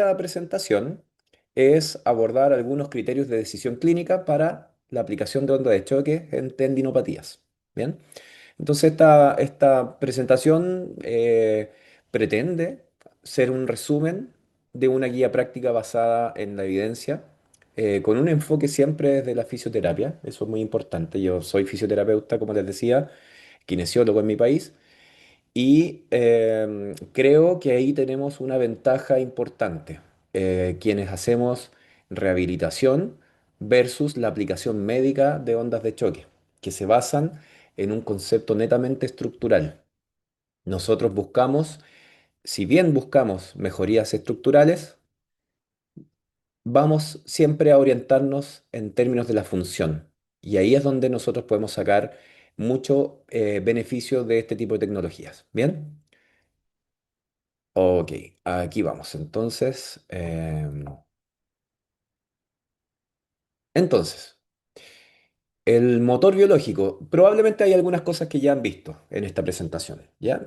Esta presentación es abordar algunos criterios de decisión clínica para la aplicación de onda de choque en tendinopatías. Bien, entonces esta presentación pretende ser un resumen de una guía práctica basada en la evidencia, con un enfoque siempre desde la fisioterapia. Eso es muy importante. Yo soy fisioterapeuta, como les decía, kinesiólogo en mi país. Y creo que ahí tenemos una ventaja importante, quienes hacemos rehabilitación versus la aplicación médica de ondas de choque, que se basan en un concepto netamente estructural. Nosotros buscamos, si bien buscamos mejorías estructurales, vamos siempre a orientarnos en términos de la función. Y ahí es donde nosotros podemos sacar mucho beneficio de este tipo de tecnologías. ¿Bien? Ok, aquí vamos. Entonces, el motor biológico, probablemente hay algunas cosas que ya han visto en esta presentación, ¿ya?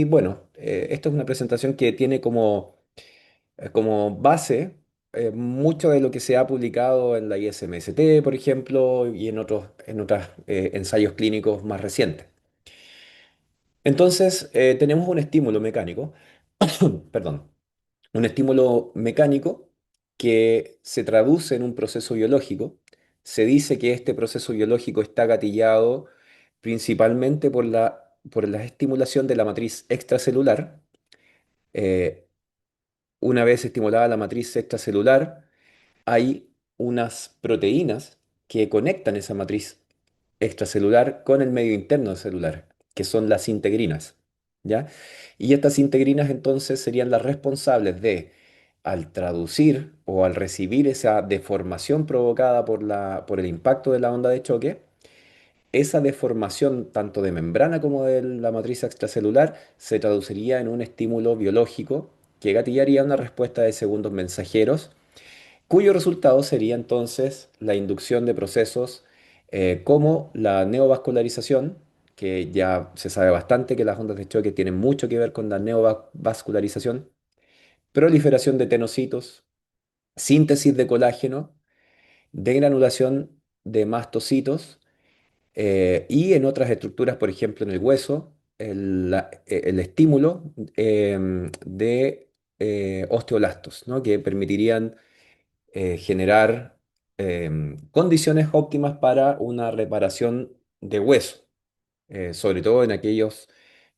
Bueno, esto es una presentación que tiene como base mucho de lo que se ha publicado en la ISMST, por ejemplo, y en otros ensayos clínicos más recientes. Entonces, tenemos un estímulo mecánico, perdón, un estímulo mecánico que se traduce en un proceso biológico. Se dice que este proceso biológico está gatillado principalmente por la estimulación de la matriz extracelular. Eh, una vez estimulada la matriz extracelular, hay unas proteínas que conectan esa matriz extracelular con el medio interno celular, que son las integrinas, ¿ya? Y estas integrinas entonces serían las responsables de, al traducir o al recibir esa deformación provocada por el impacto de la onda de choque, esa deformación tanto de membrana como de la matriz extracelular se traduciría en un estímulo biológico que gatillaría una respuesta de segundos mensajeros, cuyo resultado sería entonces la inducción de procesos como la neovascularización, que ya se sabe bastante que las ondas de choque tienen mucho que ver con la neovascularización, proliferación de tenocitos, síntesis de colágeno, degranulación de mastocitos y en otras estructuras, por ejemplo en el hueso, el estímulo de osteoblastos, ¿no? Que permitirían generar condiciones óptimas para una reparación de hueso, sobre todo en aquellos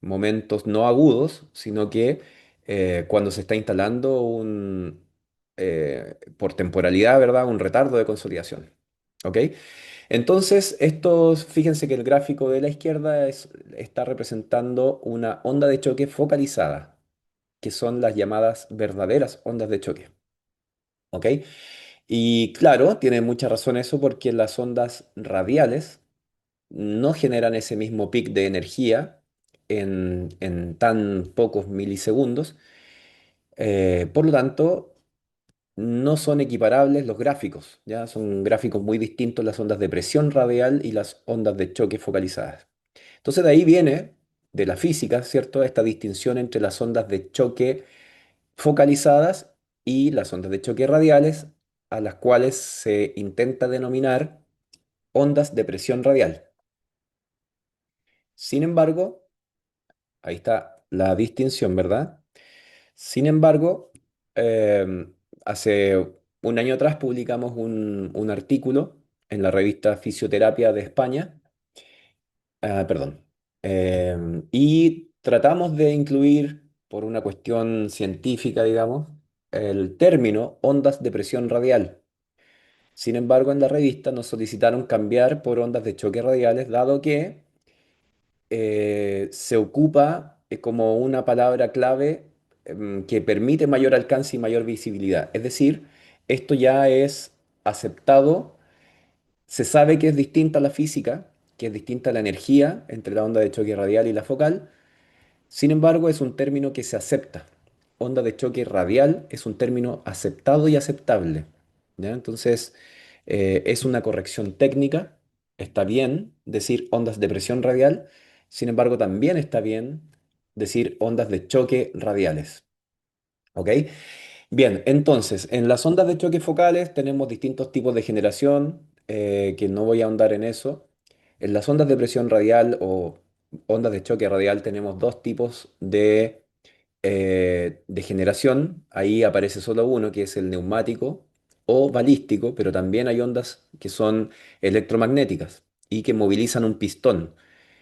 momentos no agudos, sino que cuando se está instalando por temporalidad, ¿verdad? Un retardo de consolidación. ¿Ok? Entonces, fíjense que el gráfico de la izquierda está representando una onda de choque focalizada, que son las llamadas verdaderas ondas de choque. ¿Ok? Y claro, tiene mucha razón eso porque las ondas radiales no generan ese mismo pic de energía en tan pocos milisegundos. Por lo tanto, no son equiparables los gráficos, ¿ya? Son gráficos muy distintos las ondas de presión radial y las ondas de choque focalizadas. Entonces de ahí viene, de la física, ¿cierto? Esta distinción entre las ondas de choque focalizadas y las ondas de choque radiales, a las cuales se intenta denominar ondas de presión radial. Sin embargo, ahí está la distinción, ¿verdad? Sin embargo, hace un año atrás publicamos un artículo en la revista Fisioterapia de España, perdón, y tratamos de incluir, por una cuestión científica, digamos, el término ondas de presión radial. Sin embargo, en la revista nos solicitaron cambiar por ondas de choque radiales, dado que se ocupa como una palabra clave que permite mayor alcance y mayor visibilidad. Es decir, esto ya es aceptado, se sabe que es distinta a la física, que es distinta a la energía entre la onda de choque radial y la focal. Sin embargo, es un término que se acepta. Onda de choque radial es un término aceptado y aceptable, ¿ya? Entonces, es una corrección técnica. Está bien decir ondas de presión radial. Sin embargo, también está bien decir ondas de choque radiales. ¿Ok? Bien, entonces, en las ondas de choque focales tenemos distintos tipos de generación, que no voy a ahondar en eso. En las ondas de presión radial o ondas de choque radial tenemos dos tipos de generación. Ahí aparece solo uno, que es el neumático o balístico, pero también hay ondas que son electromagnéticas y que movilizan un pistón.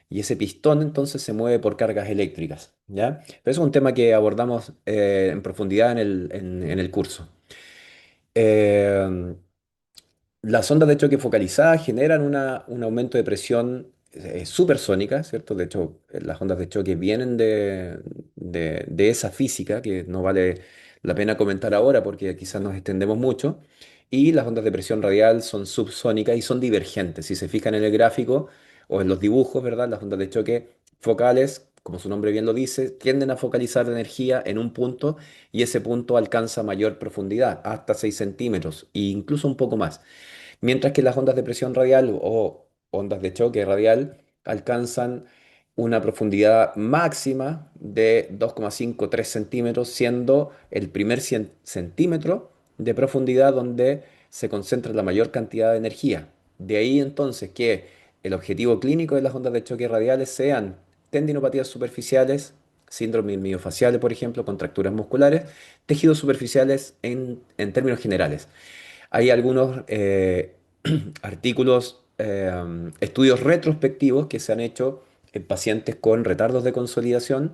Y ese pistón entonces se mueve por cargas eléctricas, ¿ya? Pero eso es un tema que abordamos en profundidad en el curso. Eh, las ondas de choque focalizadas generan un aumento de presión supersónica, ¿cierto? De hecho, las ondas de choque vienen de esa física que no vale la pena comentar ahora porque quizás nos extendemos mucho. Y las ondas de presión radial son subsónicas y son divergentes. Si se fijan en el gráfico o en los dibujos, ¿verdad? Las ondas de choque focales, como su nombre bien lo dice, tienden a focalizar la energía en un punto y ese punto alcanza mayor profundidad, hasta 6 centímetros e incluso un poco más. Mientras que las ondas de presión radial o ondas de choque radial alcanzan una profundidad máxima de 2,5-3 centímetros, siendo el primer centímetro de profundidad donde se concentra la mayor cantidad de energía. De ahí entonces que el objetivo clínico de las ondas de choque radiales sean tendinopatías superficiales, síndromes miofaciales, por ejemplo, contracturas musculares, tejidos superficiales en términos generales. Hay algunos artículos, estudios retrospectivos que se han hecho en pacientes con retardos de consolidación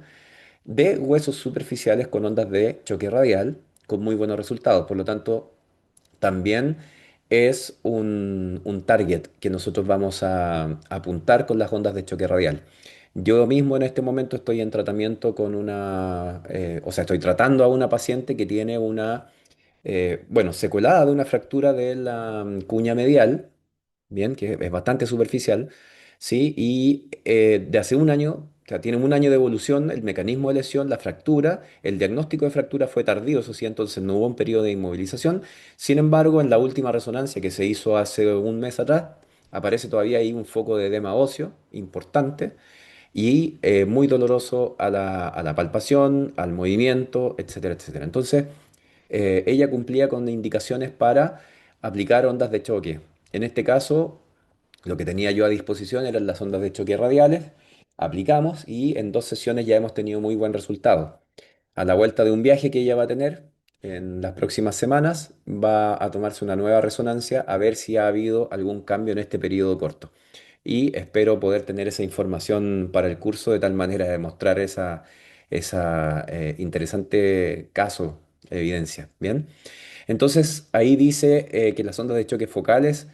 de huesos superficiales con ondas de choque radial, con muy buenos resultados. Por lo tanto, también es un target que nosotros vamos a apuntar con las ondas de choque radial. Yo mismo en este momento estoy en tratamiento con o sea, estoy tratando a una paciente que tiene bueno, secuelada de una fractura de la cuña medial, bien, que es bastante superficial, ¿sí? Y de hace un año, o sea, tiene un año de evolución, el mecanismo de lesión, la fractura, el diagnóstico de fractura fue tardío, eso sí, entonces no hubo un periodo de inmovilización. Sin embargo, en la última resonancia que se hizo hace un mes atrás, aparece todavía ahí un foco de edema óseo importante y muy doloroso a la palpación, al movimiento, etcétera, etcétera. Entonces, ella cumplía con indicaciones para aplicar ondas de choque. En este caso, lo que tenía yo a disposición eran las ondas de choque radiales. Aplicamos y en 2 sesiones ya hemos tenido muy buen resultado. A la vuelta de un viaje que ella va a tener en las próximas semanas, va a tomarse una nueva resonancia a ver si ha habido algún cambio en este periodo corto. Y espero poder tener esa información para el curso de tal manera de mostrar esa interesante caso, evidencia. Bien. Entonces, ahí dice que las ondas de choque focales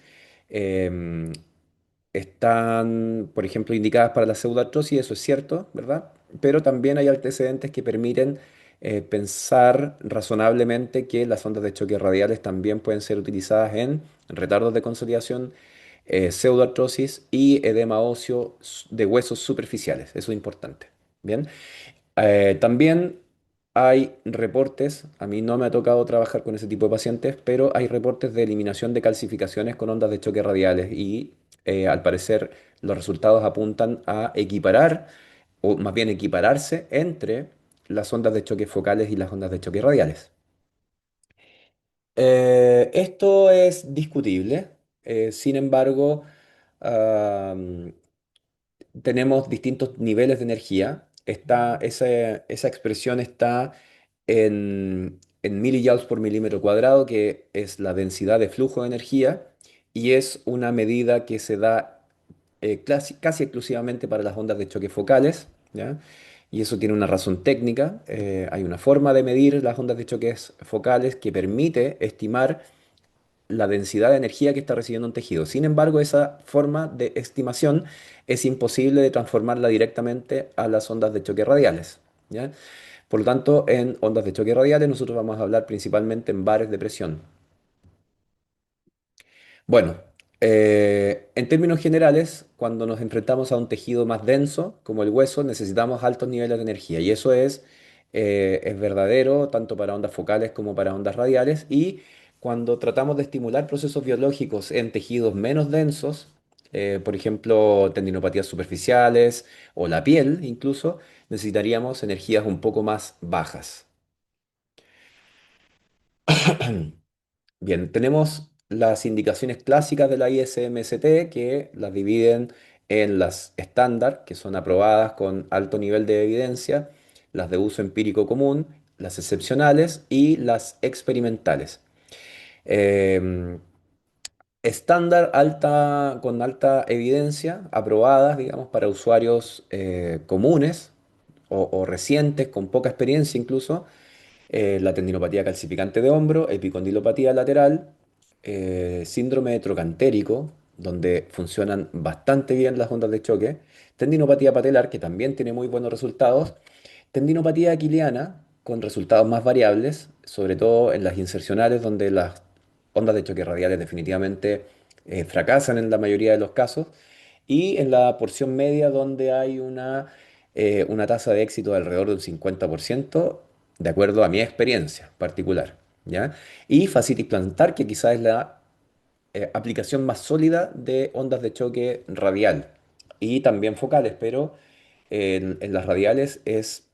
em, están, por ejemplo, indicadas para la pseudoartrosis, eso es cierto, ¿verdad? Pero también hay antecedentes que permiten pensar razonablemente que las ondas de choque radiales también pueden ser utilizadas en retardos de consolidación, pseudoartrosis y edema óseo de huesos superficiales. Eso es importante. Bien. También hay reportes, a mí no me ha tocado trabajar con ese tipo de pacientes, pero hay reportes de eliminación de calcificaciones con ondas de choque radiales y al parecer los resultados apuntan a equiparar, o más bien equipararse entre las ondas de choque focales y las ondas de choque radiales. Esto es discutible, sin embargo, tenemos distintos niveles de energía. Esa expresión está en millijoules por milímetro cuadrado, que es la densidad de flujo de energía, y es una medida que se da casi exclusivamente para las ondas de choque focales, ¿ya? Y eso tiene una razón técnica. Hay una forma de medir las ondas de choques focales que permite estimar la densidad de energía que está recibiendo un tejido. Sin embargo, esa forma de estimación es imposible de transformarla directamente a las ondas de choque radiales, ¿ya? Por lo tanto, en ondas de choque radiales nosotros vamos a hablar principalmente en bares de presión. Bueno, en términos generales, cuando nos enfrentamos a un tejido más denso, como el hueso, necesitamos altos niveles de energía. Y eso es verdadero tanto para ondas focales como para ondas radiales. Y cuando tratamos de estimular procesos biológicos en tejidos menos densos, por ejemplo, tendinopatías superficiales o la piel incluso, necesitaríamos energías un poco más bajas. Bien, tenemos las indicaciones clásicas de la ISMST que las dividen en las estándar, que son aprobadas con alto nivel de evidencia, las de uso empírico común, las excepcionales y las experimentales. Eh, Estándar con alta evidencia, aprobadas, digamos, para usuarios comunes o recientes, con poca experiencia incluso, la tendinopatía calcificante de hombro, epicondilopatía lateral, síndrome de trocantérico, donde funcionan bastante bien las ondas de choque, tendinopatía patelar, que también tiene muy buenos resultados, tendinopatía aquiliana, con resultados más variables, sobre todo en las insercionales, donde las ondas de choque radiales definitivamente fracasan en la mayoría de los casos, y en la porción media, donde hay una tasa de éxito de alrededor del 50%, de acuerdo a mi experiencia particular, ¿ya? Y fascitis plantar, que quizás es la aplicación más sólida de ondas de choque radial y también focales, pero en las radiales es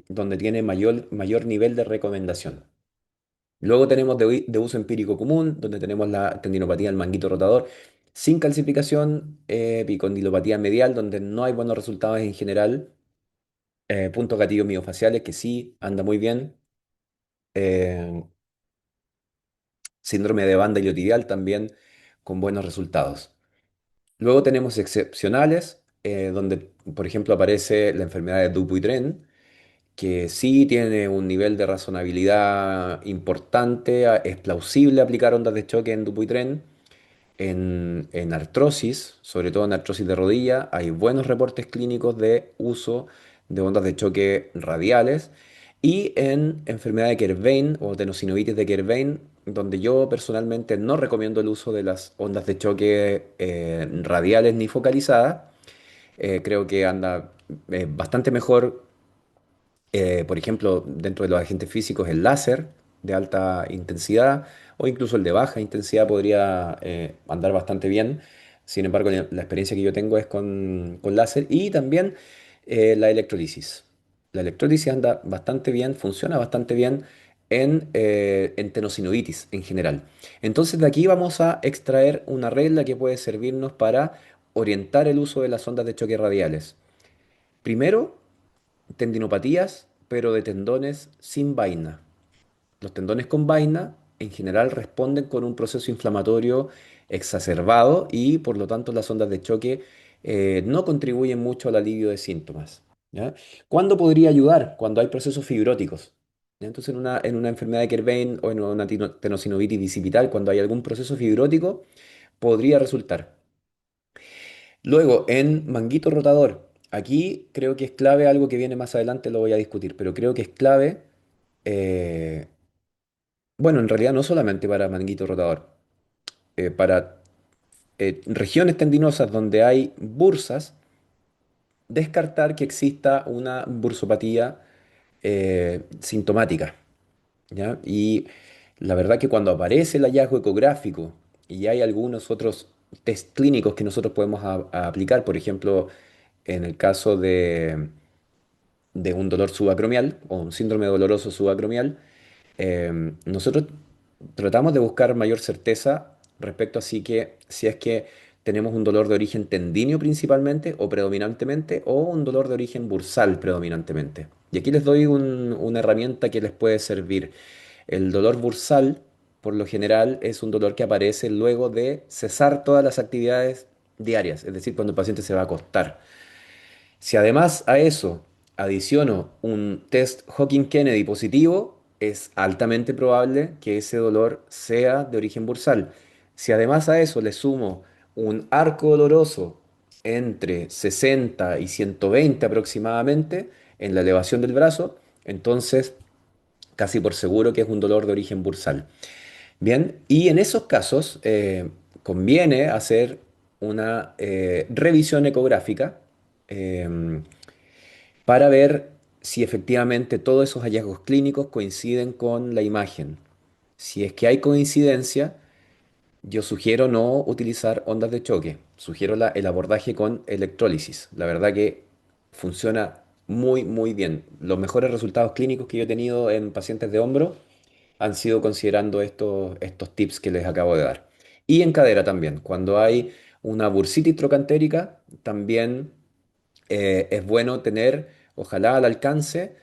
donde tiene mayor nivel de recomendación. Luego tenemos de uso empírico común, donde tenemos la tendinopatía del manguito rotador sin calcificación, epicondilopatía medial, donde no hay buenos resultados en general, puntos gatillos miofaciales, que sí anda muy bien, eh, síndrome de banda iliotibial también con buenos resultados. Luego tenemos excepcionales, donde, por ejemplo, aparece la enfermedad de Dupuytren, que sí tiene un nivel de razonabilidad importante, es plausible aplicar ondas de choque en Dupuytren. En artrosis, sobre todo en artrosis de rodilla, hay buenos reportes clínicos de uso de ondas de choque radiales. Y en enfermedad de Kerbein o tenosinovitis de Kerbein, donde yo personalmente no recomiendo el uso de las ondas de choque radiales ni focalizadas, creo que anda bastante mejor, por ejemplo, dentro de los agentes físicos, el láser de alta intensidad o incluso el de baja intensidad podría andar bastante bien. Sin embargo, la experiencia que yo tengo es con láser y también la electrólisis. La electrólisis anda bastante bien, funciona bastante bien en tenosinovitis en general. Entonces, de aquí vamos a extraer una regla que puede servirnos para orientar el uso de las ondas de choque radiales. Primero, tendinopatías, pero de tendones sin vaina. Los tendones con vaina en general responden con un proceso inflamatorio exacerbado y por lo tanto las ondas de choque no contribuyen mucho al alivio de síntomas. ¿Ya? ¿Cuándo podría ayudar? Cuando hay procesos fibróticos. ¿Ya? Entonces en una enfermedad de Kerbein o en una tenosinovitis bicipital, cuando hay algún proceso fibrótico, podría resultar. Luego, en manguito rotador, aquí creo que es clave algo que viene más adelante, lo voy a discutir, pero creo que es clave, eh, bueno, en realidad no solamente para manguito rotador, para regiones tendinosas donde hay bursas, descartar que exista una bursopatía sintomática, ¿ya? Y la verdad que cuando aparece el hallazgo ecográfico y hay algunos otros test clínicos que nosotros podemos a aplicar, por ejemplo, en el caso de un dolor subacromial o un síndrome doloroso subacromial, nosotros tratamos de buscar mayor certeza respecto así que si es que tenemos un dolor de origen tendíneo principalmente o predominantemente o un dolor de origen bursal predominantemente. Y aquí les doy una herramienta que les puede servir. El dolor bursal, por lo general, es un dolor que aparece luego de cesar todas las actividades diarias, es decir, cuando el paciente se va a acostar. Si además a eso adiciono un test Hawking-Kennedy positivo, es altamente probable que ese dolor sea de origen bursal. Si además a eso le sumo un arco doloroso entre 60 y 120 aproximadamente en la elevación del brazo, entonces casi por seguro que es un dolor de origen bursal. Bien, y en esos casos conviene hacer una revisión ecográfica em, para ver si efectivamente todos esos hallazgos clínicos coinciden con la imagen. Si es que hay coincidencia, yo sugiero no utilizar ondas de choque, sugiero el abordaje con electrólisis. La verdad que funciona muy, muy bien. Los mejores resultados clínicos que yo he tenido en pacientes de hombro han sido considerando estos tips que les acabo de dar. Y en cadera también, cuando hay una bursitis trocantérica, también es bueno tener, ojalá al alcance,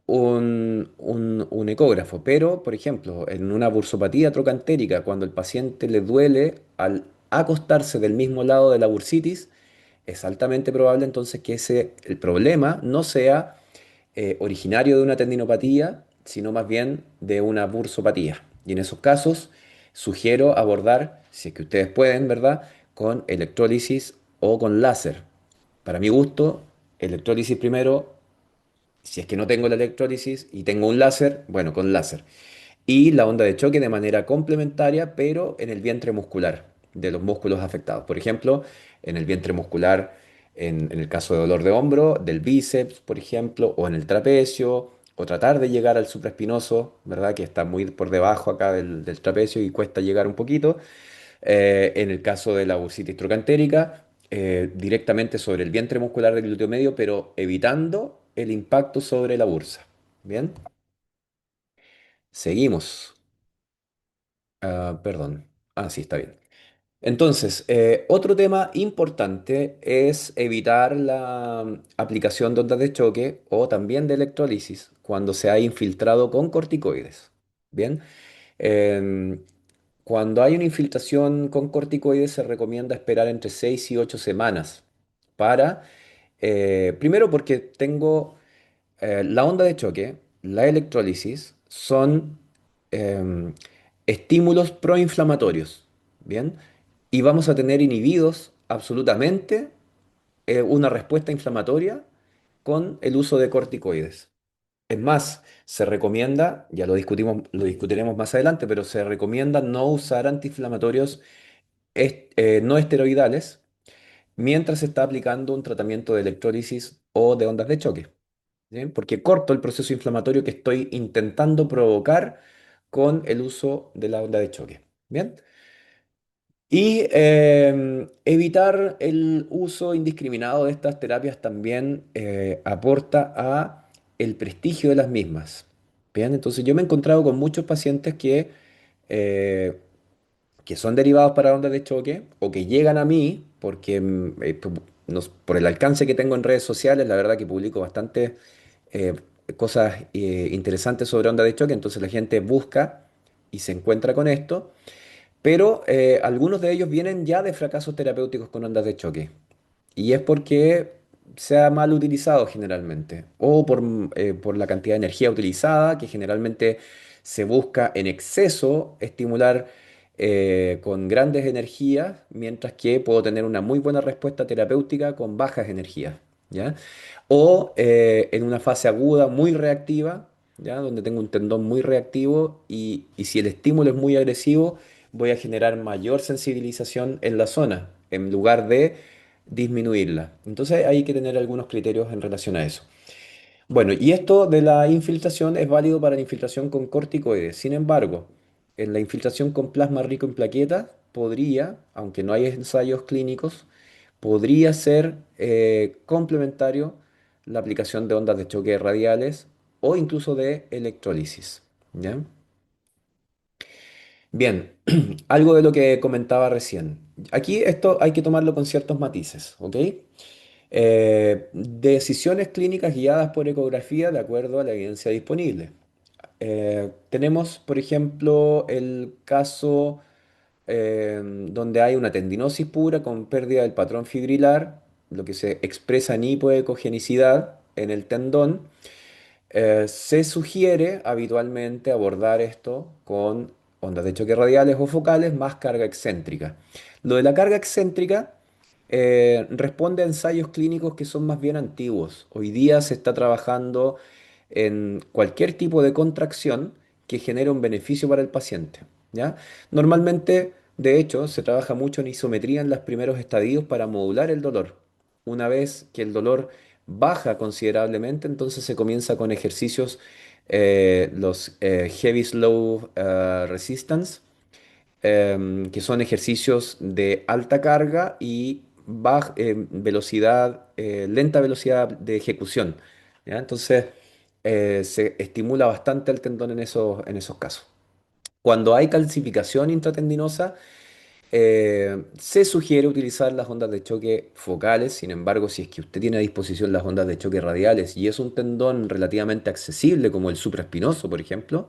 un ecógrafo. Pero, por ejemplo, en una bursopatía trocantérica, cuando el paciente le duele al acostarse del mismo lado de la bursitis, es altamente probable entonces que el problema no sea originario de una tendinopatía, sino más bien de una bursopatía. Y en esos casos sugiero abordar, si es que ustedes pueden, ¿verdad?, con electrólisis o con láser. Para mi gusto, electrólisis primero. Si es que no tengo la electrólisis y tengo un láser, bueno, con láser. Y la onda de choque de manera complementaria, pero en el vientre muscular de los músculos afectados. Por ejemplo, en el vientre muscular, en el caso de dolor de hombro, del bíceps, por ejemplo, o en el trapecio, o tratar de llegar al supraespinoso, ¿verdad? Que está muy por debajo acá del trapecio y cuesta llegar un poquito. En el caso de la bursitis trocantérica, directamente sobre el vientre muscular del glúteo medio, pero evitando el impacto sobre la bursa. Bien, seguimos. Perdón. Sí, está bien. Entonces, otro tema importante es evitar la aplicación de ondas de choque o también de electrólisis cuando se ha infiltrado con corticoides. Bien, Em, cuando hay una infiltración con corticoides se recomienda esperar entre 6 y 8 semanas para, primero porque tengo la onda de choque, la electrólisis, son em, estímulos proinflamatorios, ¿bien? Y vamos a tener inhibidos absolutamente una respuesta inflamatoria con el uso de corticoides. Es más, se recomienda, ya lo discutimos, lo discutiremos más adelante, pero se recomienda no usar antiinflamatorios no esteroidales mientras se está aplicando un tratamiento de electrólisis o de ondas de choque. ¿Sí? Porque corto el proceso inflamatorio que estoy intentando provocar con el uso de la onda de choque. Bien. Y evitar el uso indiscriminado de estas terapias también aporta a el prestigio de las mismas. Bien, entonces yo me he encontrado con muchos pacientes eh, que son derivados para ondas de choque o que llegan a mí porque por el alcance que tengo en redes sociales, la verdad que publico bastantes eh, cosas interesantes sobre ondas de choque, entonces la gente busca y se encuentra con esto. Pero algunos de ellos vienen ya de fracasos terapéuticos con ondas de choque. Y es porque se ha mal utilizado generalmente. O por la cantidad de energía utilizada, que generalmente se busca en exceso estimular con grandes energías, mientras que puedo tener una muy buena respuesta terapéutica con bajas energías. ¿Ya? O en una fase aguda muy reactiva, ¿ya? Donde tengo un tendón muy reactivo y si el estímulo es muy agresivo, voy a generar mayor sensibilización en la zona, en lugar de disminuirla. Entonces hay que tener algunos criterios en relación a eso. Bueno, y esto de la infiltración es válido para la infiltración con corticoides. Sin embargo, en la infiltración con plasma rico en plaquetas podría, aunque no hay ensayos clínicos, podría ser complementario la aplicación de ondas de choque radiales o incluso de electrólisis. ¿Ya? Bien, algo de lo que comentaba recién. Aquí esto hay que tomarlo con ciertos matices, ¿ok? Decisiones clínicas guiadas por ecografía de acuerdo a la evidencia disponible. Tenemos, por ejemplo, el caso donde hay una tendinosis pura con pérdida del patrón fibrilar, lo que se expresa en hipoecogenicidad en el tendón. Se sugiere habitualmente abordar esto con ondas de choque radiales o focales más carga excéntrica. Lo de la carga excéntrica responde a ensayos clínicos que son más bien antiguos. Hoy día se está trabajando en cualquier tipo de contracción que genere un beneficio para el paciente, ¿ya? Normalmente, de hecho, se trabaja mucho en isometría en los primeros estadios para modular el dolor. Una vez que el dolor baja considerablemente, entonces se comienza con ejercicios, los Heavy Slow Resistance, que son ejercicios de alta carga y velocidad, lenta velocidad de ejecución. ¿Ya? Entonces, se estimula bastante el tendón en esos casos. Cuando hay calcificación intratendinosa, se sugiere utilizar las ondas de choque focales. Sin embargo, si es que usted tiene a disposición las ondas de choque radiales y es un tendón relativamente accesible como el supraespinoso, por ejemplo,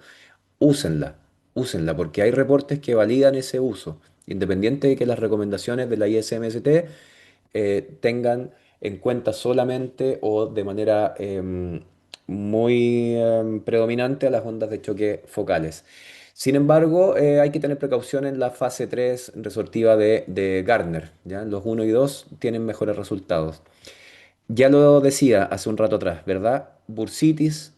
úsenla, úsenla, porque hay reportes que validan ese uso, independiente de que las recomendaciones de la ISMST tengan en cuenta solamente o de manera muy predominante a las ondas de choque focales. Sin embargo, hay que tener precaución en la fase 3 resortiva de Gardner, ¿ya? Los uno y 2 tienen mejores resultados. Ya lo decía hace un rato atrás, ¿verdad? Bursitis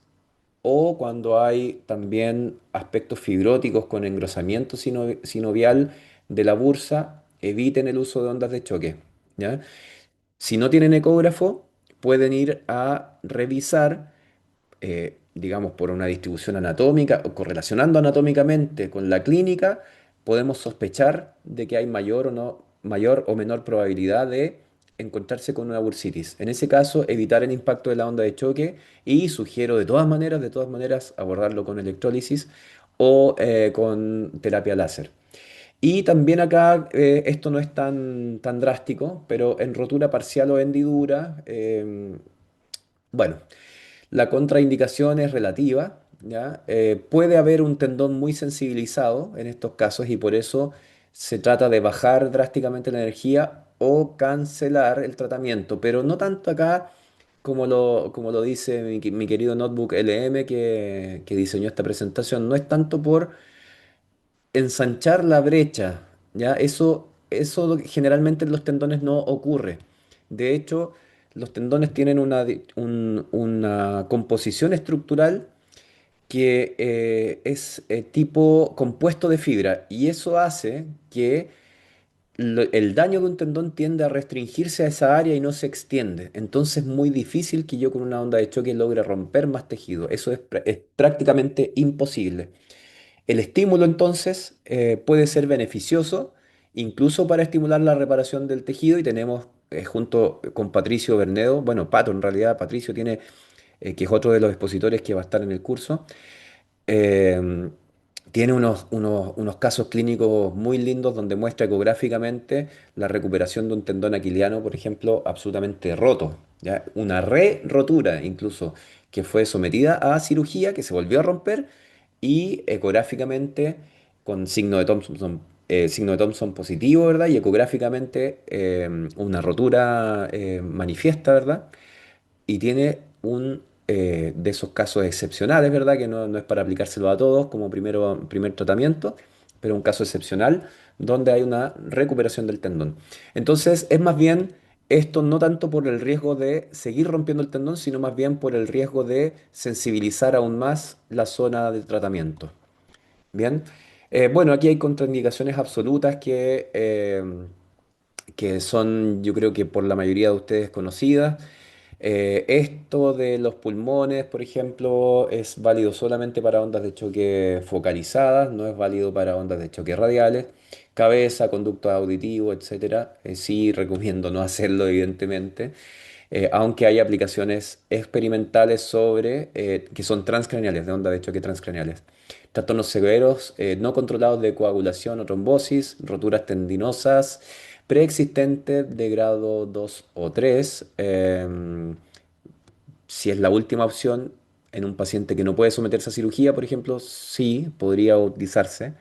o cuando hay también aspectos fibróticos con engrosamiento sinovial de la bursa, eviten el uso de ondas de choque, ¿ya? Si no tienen ecógrafo, pueden ir a revisar, digamos, por una distribución anatómica o correlacionando anatómicamente con la clínica, podemos sospechar de que hay mayor o menor probabilidad de encontrarse con una bursitis. En ese caso, evitar el impacto de la onda de choque y sugiero de todas maneras, abordarlo con electrólisis o con terapia láser. Y también acá esto no es tan drástico, pero en rotura parcial o hendidura, bueno, la contraindicación es relativa, ¿ya? Puede haber un tendón muy sensibilizado en estos casos y por eso se trata de bajar drásticamente la energía o cancelar el tratamiento, pero no tanto acá como lo dice mi querido Notebook LM que diseñó esta presentación, no es tanto por ensanchar la brecha, ¿ya? Eso generalmente en los tendones no ocurre. De hecho, los tendones tienen una composición estructural que es tipo compuesto de fibra y eso hace que el daño de un tendón tiende a restringirse a esa área y no se extiende. Entonces es muy difícil que yo con una onda de choque logre romper más tejido. Eso es prácticamente imposible. El estímulo entonces puede ser beneficioso incluso para estimular la reparación del tejido y tenemos junto con Patricio Bernedo, bueno, Pato en realidad, Patricio tiene, que es otro de los expositores que va a estar en el curso, eh, tiene unos casos clínicos muy lindos donde muestra ecográficamente la recuperación de un tendón aquiliano, por ejemplo, absolutamente roto, ¿ya? Una rotura incluso que fue sometida a cirugía, que se volvió a romper y ecográficamente con signo de Thompson positivo, ¿verdad? Y ecográficamente una rotura manifiesta, ¿verdad? Y tiene un de esos casos excepcionales, ¿verdad? Que no es para aplicárselo a todos como primer tratamiento, pero un caso excepcional donde hay una recuperación del tendón. Entonces, es más bien esto no tanto por el riesgo de seguir rompiendo el tendón, sino más bien por el riesgo de sensibilizar aún más la zona de tratamiento. Bien. Bueno, aquí hay contraindicaciones absolutas que son, yo creo que por la mayoría de ustedes conocidas. Esto de los pulmones, por ejemplo, es válido solamente para ondas de choque focalizadas, no es válido para ondas de choque radiales. Cabeza, conducto auditivo, etcétera. Sí, recomiendo no hacerlo, evidentemente, aunque hay aplicaciones experimentales que son transcraneales, de ondas de choque transcraneales. Trastornos severos no controlados de coagulación o trombosis, roturas tendinosas preexistentes de grado 2 o 3. Si es la última opción en un paciente que no puede someterse a cirugía, por ejemplo, sí, podría utilizarse.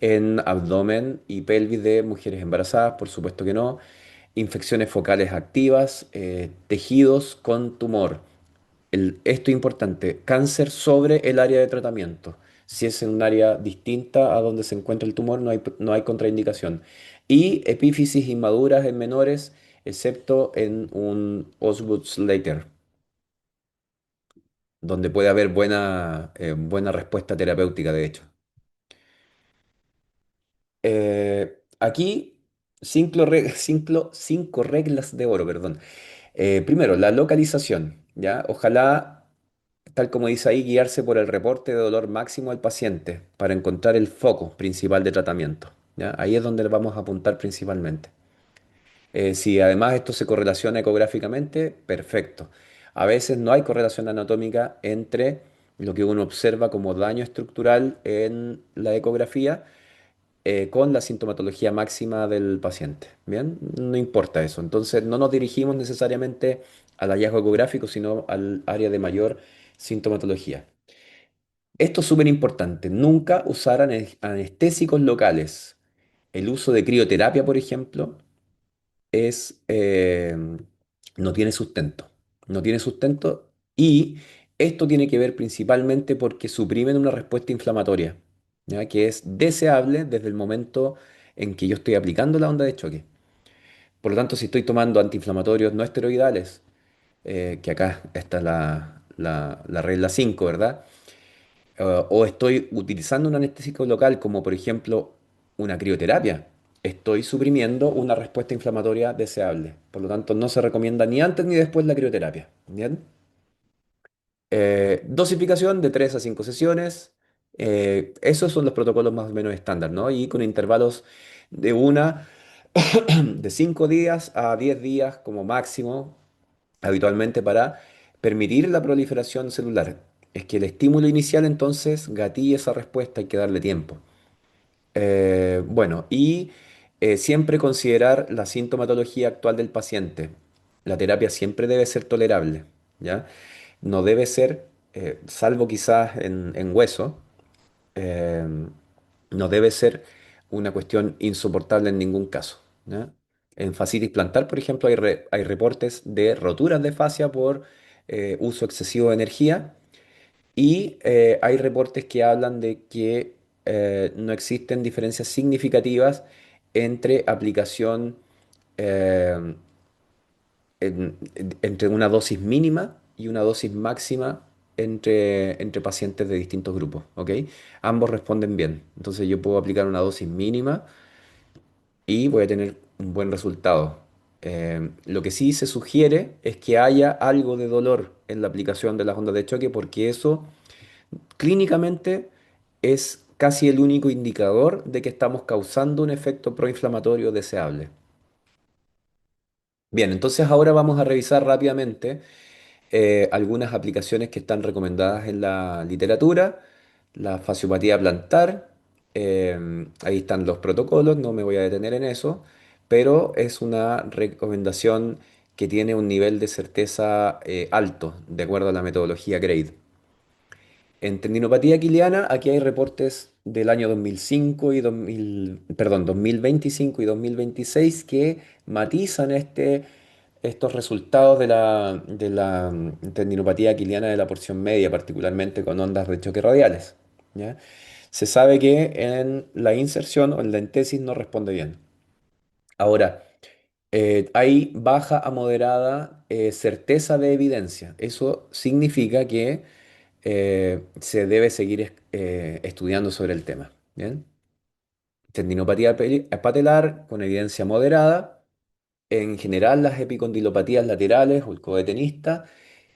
En abdomen y pelvis de mujeres embarazadas, por supuesto que no. Infecciones focales activas, tejidos con tumor. Esto es importante, cáncer sobre el área de tratamiento. Si es en un área distinta a donde se encuentra el tumor, no hay contraindicación. Y epífisis inmaduras en menores, excepto en un Osgood-Schlatter, donde puede haber buena respuesta terapéutica, de hecho. Aquí, cinco reglas de oro, perdón. Primero, la localización, ¿ya? Ojalá, tal como dice ahí, guiarse por el reporte de dolor máximo al paciente para encontrar el foco principal de tratamiento, ¿ya? Ahí es donde le vamos a apuntar principalmente. Si además esto se correlaciona ecográficamente, perfecto. A veces no hay correlación anatómica entre lo que uno observa como daño estructural en la ecografía con la sintomatología máxima del paciente. Bien, no importa eso. Entonces, no nos dirigimos necesariamente al hallazgo ecográfico, sino al área de mayor sintomatología. Esto es súper importante. Nunca usar anestésicos locales. El uso de crioterapia, por ejemplo, es, no tiene sustento. No tiene sustento y esto tiene que ver principalmente porque suprimen una respuesta inflamatoria, ¿ya? Que es deseable desde el momento en que yo estoy aplicando la onda de choque. Por lo tanto, si estoy tomando antiinflamatorios no esteroidales, que acá está la regla 5, ¿verdad? O estoy utilizando un anestésico local, como por ejemplo una crioterapia, estoy suprimiendo una respuesta inflamatoria deseable. Por lo tanto, no se recomienda ni antes ni después la crioterapia. ¿Bien? Dosificación de 3 a 5 sesiones. Esos son los protocolos más o menos estándar, ¿no? Y con intervalos de una, de 5 días a 10 días como máximo, habitualmente para permitir la proliferación celular. Es que el estímulo inicial entonces gatilla esa respuesta, hay que darle tiempo. Bueno, y siempre considerar la sintomatología actual del paciente. La terapia siempre debe ser tolerable, ¿ya? No debe ser, salvo quizás en hueso, eh, no debe ser una cuestión insoportable en ningún caso, ¿ya? En fascitis plantar, por ejemplo, hay reportes de roturas de fascia por uso excesivo de energía y hay reportes que hablan de que no existen diferencias significativas entre aplicación eh, entre una dosis mínima y una dosis máxima entre pacientes de distintos grupos, ¿ok? Ambos responden bien. Entonces yo puedo aplicar una dosis mínima y voy a tener un buen resultado. Lo que sí se sugiere es que haya algo de dolor en la aplicación de las ondas de choque porque eso clínicamente es casi el único indicador de que estamos causando un efecto proinflamatorio deseable. Bien, entonces ahora vamos a revisar rápidamente algunas aplicaciones que están recomendadas en la literatura. La fasciopatía plantar, ahí están los protocolos, no me voy a detener en eso, pero es una recomendación que tiene un nivel de certeza alto, de acuerdo a la metodología GRADE. En tendinopatía quiliana, aquí hay reportes del año 2005 y 2000, perdón, 2025 y 2026 que matizan estos resultados de la tendinopatía quiliana de la porción media, particularmente con ondas de choque radiales, ¿ya? Se sabe que en la inserción o en la entesis no responde bien. Ahora, hay baja a moderada certeza de evidencia. Eso significa que se debe seguir estudiando sobre el tema. ¿Bien? Tendinopatía patelar con evidencia moderada. En general, las epicondilopatías laterales o el codetenista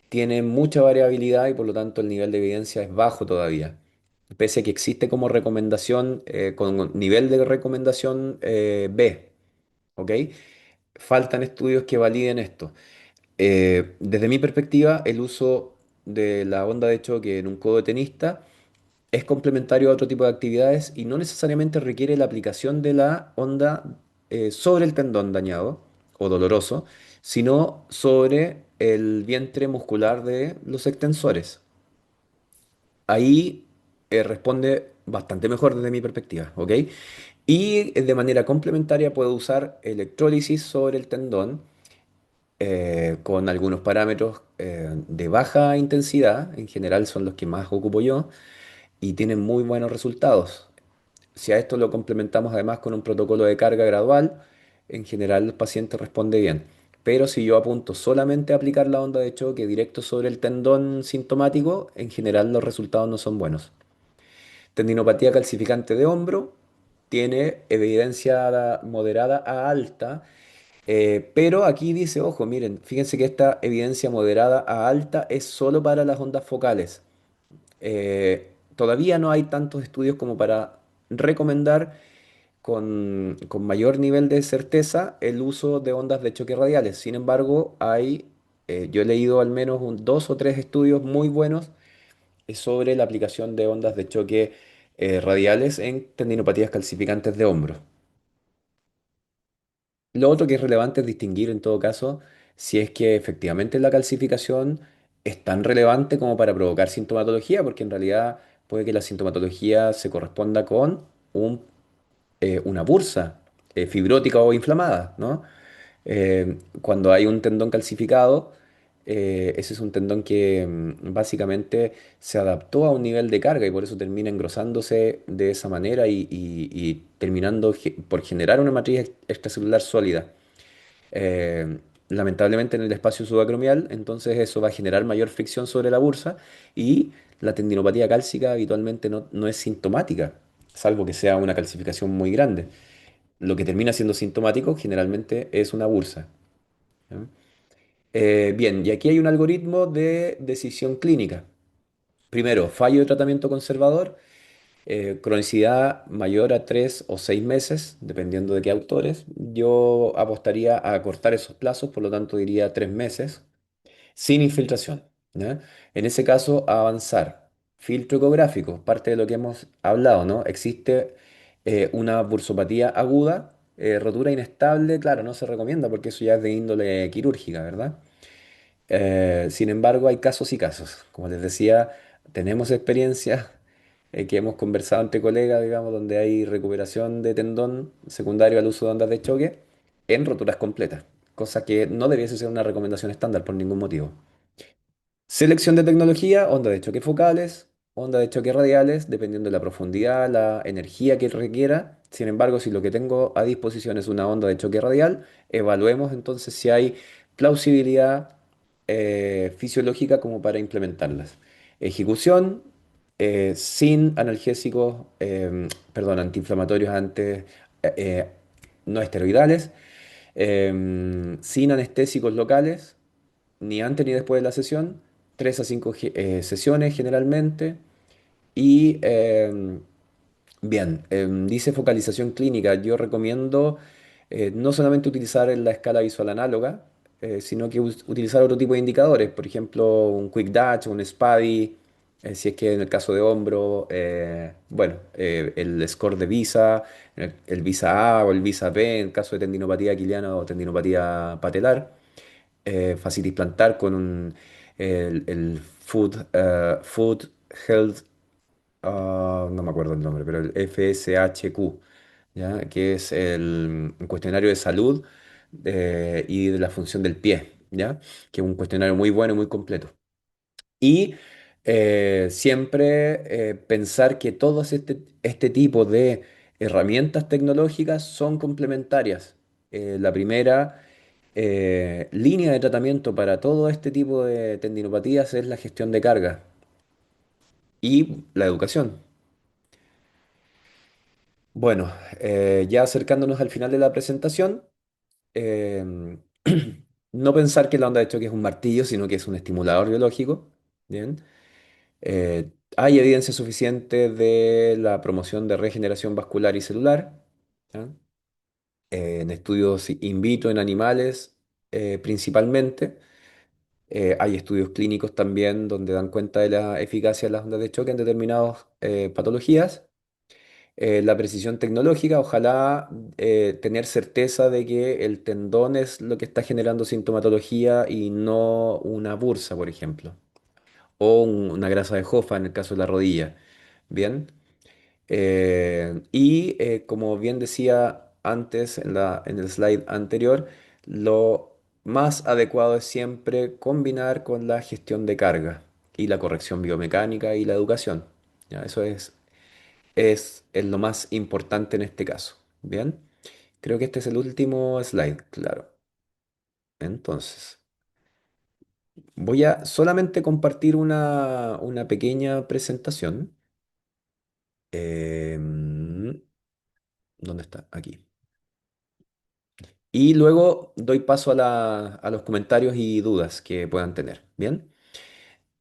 tienen mucha variabilidad y por lo tanto el nivel de evidencia es bajo todavía. Pese a que existe como recomendación, con nivel de recomendación B, ¿ok? Faltan estudios que validen esto. Desde mi perspectiva, el uso de la onda de choque en un codo tenista es complementario a otro tipo de actividades y no necesariamente requiere la aplicación de la onda sobre el tendón dañado o doloroso, sino sobre el vientre muscular de los extensores. Ahí responde bastante mejor desde mi perspectiva, ¿ok? Y de manera complementaria puedo usar electrólisis sobre el tendón con algunos parámetros de baja intensidad, en general son los que más ocupo yo, y tienen muy buenos resultados. Si a esto lo complementamos además con un protocolo de carga gradual, en general el paciente responde bien. Pero si yo apunto solamente a aplicar la onda de choque directo sobre el tendón sintomático, en general los resultados no son buenos. Tendinopatía calcificante de hombro tiene evidencia moderada a alta, pero aquí dice, ojo, miren, fíjense que esta evidencia moderada a alta es solo para las ondas focales. Todavía no hay tantos estudios como para recomendar con mayor nivel de certeza el uso de ondas de choque radiales. Sin embargo, yo he leído al menos dos o tres estudios muy buenos es sobre la aplicación de ondas de choque radiales en tendinopatías calcificantes de hombro. Lo otro que es relevante es distinguir en todo caso si es que efectivamente la calcificación es tan relevante como para provocar sintomatología, porque en realidad puede que la sintomatología se corresponda con una bursa fibrótica o inflamada, ¿no? Cuando hay un tendón calcificado, ese es un tendón que básicamente se adaptó a un nivel de carga y por eso termina engrosándose de esa manera y terminando por generar una matriz extracelular sólida. Lamentablemente en el espacio subacromial, entonces eso va a generar mayor fricción sobre la bursa y la tendinopatía cálcica habitualmente no es sintomática, salvo que sea una calcificación muy grande. Lo que termina siendo sintomático generalmente es una bursa. ¿Ya? Bien, y aquí hay un algoritmo de decisión clínica. Primero, fallo de tratamiento conservador, cronicidad mayor a 3 o 6 meses, dependiendo de qué autores. Yo apostaría a acortar esos plazos, por lo tanto diría 3 meses, sin infiltración. ¿Ya? En ese caso, avanzar. Filtro ecográfico, parte de lo que hemos hablado, ¿no? Existe una bursopatía aguda, rotura inestable, claro, no se recomienda porque eso ya es de índole quirúrgica, ¿verdad? Sin embargo, hay casos y casos. Como les decía, tenemos experiencias que hemos conversado entre colegas, digamos, donde hay recuperación de tendón secundario al uso de ondas de choque en roturas completas, cosa que no debiese ser una recomendación estándar por ningún motivo. Selección de tecnología, onda de choque focales, onda de choque radiales, dependiendo de la profundidad, la energía que requiera. Sin embargo, si lo que tengo a disposición es una onda de choque radial, evaluemos entonces si hay plausibilidad fisiológica como para implementarlas. Ejecución sin analgésicos, perdón, antiinflamatorios antes, eh, no esteroidales, sin anestésicos locales ni antes ni después de la sesión, 3 a 5 sesiones generalmente. Y bien, dice focalización clínica. Yo recomiendo no solamente utilizar la escala visual análoga, sino que utilizar otro tipo de indicadores, por ejemplo, un Quick Datch, un SPADI, si es que en el caso de hombro, bueno, el score de VISA, el VISA A o el VISA B, en el caso de tendinopatía aquiliana o tendinopatía patelar fascitis plantar con el Food Health, no me acuerdo el nombre, pero el FSHQ, ¿ya? Que es un cuestionario de salud y de la función del pie, ¿ya? Que es un cuestionario muy bueno y muy completo. Y siempre pensar que todo este tipo de herramientas tecnológicas son complementarias. La primera línea de tratamiento para todo este tipo de tendinopatías es la gestión de carga y la educación. Bueno, ya acercándonos al final de la presentación, em, no pensar que la onda de choque es un martillo, sino que es un estimulador biológico. Bien. Hay evidencia suficiente de la promoción de regeneración vascular y celular, ¿ya? En estudios in vitro en animales principalmente. Hay estudios clínicos también donde dan cuenta de la eficacia de las ondas de choque en determinadas patologías. La precisión tecnológica, ojalá tener certeza de que el tendón es lo que está generando sintomatología y no una bursa, por ejemplo, o una grasa de Hoffa en el caso de la rodilla. Bien. Como bien decía antes en el slide anterior, lo más adecuado es siempre combinar con la gestión de carga y la corrección biomecánica y la educación. ¿Ya? Eso es lo más importante en este caso. Bien, creo que este es el último slide, claro. Entonces, voy a solamente compartir una pequeña presentación. ¿Dónde está? Aquí. Y luego doy paso a los comentarios y dudas que puedan tener. Bien,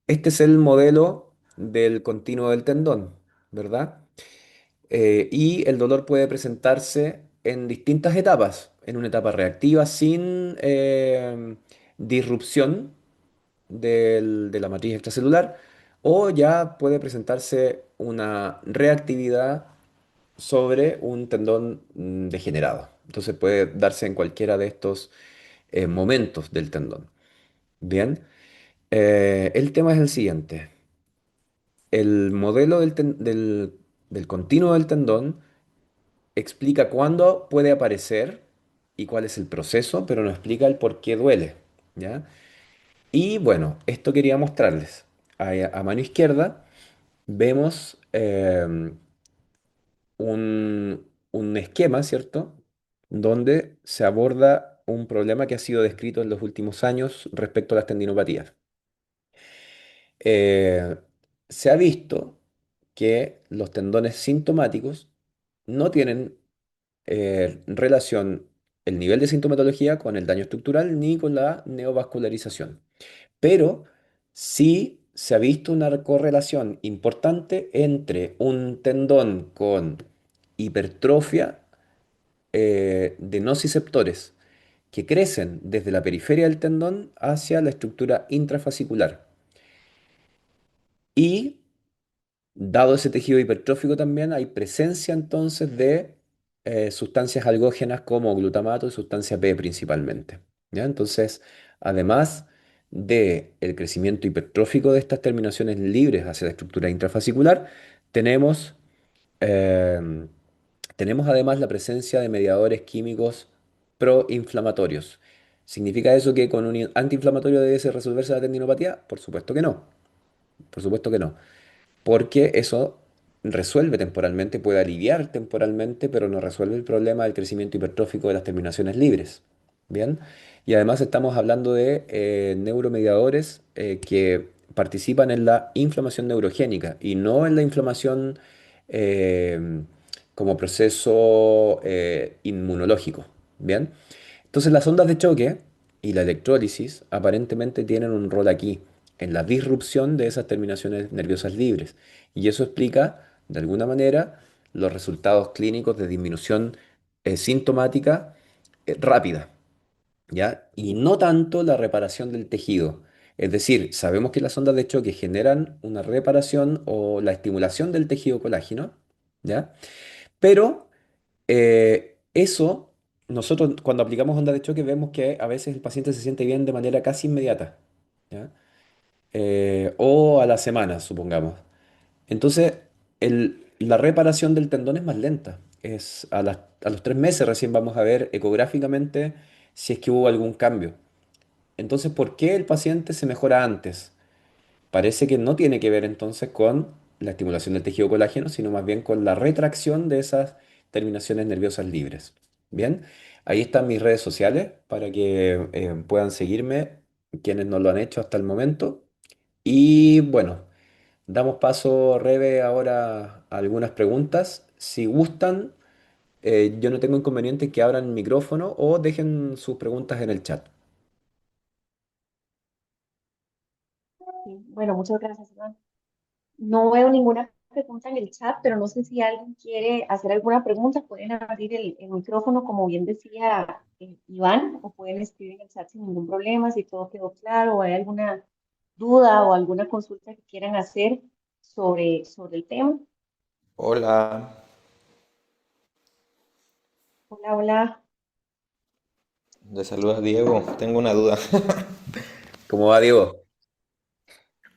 este es el modelo del continuo del tendón, ¿verdad? Y el dolor puede presentarse en distintas etapas. En una etapa reactiva sin disrupción de la matriz extracelular o ya puede presentarse una reactividad sobre un tendón degenerado. Entonces puede darse en cualquiera de estos momentos del tendón. Bien, el tema es el siguiente. El modelo del continuo del tendón explica cuándo puede aparecer y cuál es el proceso, pero no explica el por qué duele, ¿ya? Y bueno, esto quería mostrarles. A mano izquierda vemos un esquema, ¿cierto? Donde se aborda un problema que ha sido descrito en los últimos años respecto a las tendinopatías. Eh, Se ha visto que los tendones sintomáticos no tienen relación el nivel de sintomatología con el daño estructural ni con la neovascularización. Pero sí se ha visto una correlación importante entre un tendón con hipertrofia de nociceptores que crecen desde la periferia del tendón hacia la estructura intrafascicular. Y dado ese tejido hipertrófico también, hay presencia entonces de sustancias algógenas como glutamato y sustancia P principalmente. ¿Ya? Entonces, además del crecimiento hipertrófico de estas terminaciones libres hacia la estructura intrafascicular, tenemos, em, tenemos además la presencia de mediadores químicos proinflamatorios. ¿Significa eso que con un antiinflamatorio debe resolverse la tendinopatía? Por supuesto que no. Por supuesto que no, porque eso resuelve temporalmente, puede aliviar temporalmente, pero no resuelve el problema del crecimiento hipertrófico de las terminaciones libres. Bien, y además estamos hablando de neuromediadores que participan en la inflamación neurogénica y no en la inflamación eh, como proceso inmunológico. Bien. Entonces las ondas de choque y la electrólisis aparentemente tienen un rol aquí, en la disrupción de esas terminaciones nerviosas libres. Y eso explica, de alguna manera, los resultados clínicos de disminución sintomática rápida, ¿ya? Y no tanto la reparación del tejido. Es decir, sabemos que las ondas de choque generan una reparación o la estimulación del tejido colágeno, ¿ya? Pero eso, nosotros cuando aplicamos ondas de choque vemos que a veces el paciente se siente bien de manera casi inmediata, ¿ya? O a la semana, supongamos. Entonces, la reparación del tendón es más lenta. A los 3 meses recién vamos a ver ecográficamente si es que hubo algún cambio. Entonces, ¿por qué el paciente se mejora antes? Parece que no tiene que ver entonces con la estimulación del tejido colágeno, sino más bien con la retracción de esas terminaciones nerviosas libres. Bien, ahí están mis redes sociales para que puedan seguirme quienes no lo han hecho hasta el momento. Y bueno, damos paso, Rebe, ahora a algunas preguntas. Si gustan, yo no tengo inconveniente en que abran el micrófono o dejen sus preguntas en el chat. Sí, bueno, muchas gracias, Iván. No veo ninguna pregunta en el chat, pero no sé si alguien quiere hacer alguna pregunta. Pueden abrir el micrófono, como bien decía Iván, o pueden escribir en el chat sin ningún problema, si todo quedó claro, o hay alguna duda o alguna consulta que quieran hacer sobre el tema. Hola, Hola, hola. le saluda Diego. Tengo una duda. ¿Cómo va, Diego?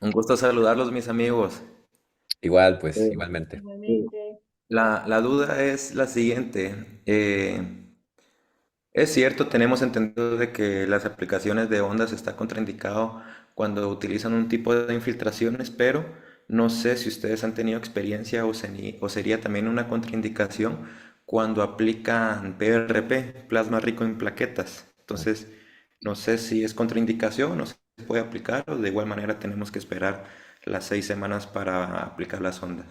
Un gusto saludarlos, mis amigos. Igual, pues, Eh, igualmente. Igualmente. la duda es la siguiente. Es cierto, tenemos entendido de que las aplicaciones de ondas está contraindicado cuando utilizan un tipo de infiltraciones, pero no sé si ustedes han tenido experiencia o sería también una contraindicación cuando aplican PRP, plasma rico en plaquetas. Entonces, no sé si es contraindicación, no se puede aplicar o de igual manera tenemos que esperar las 6 semanas para aplicar las ondas.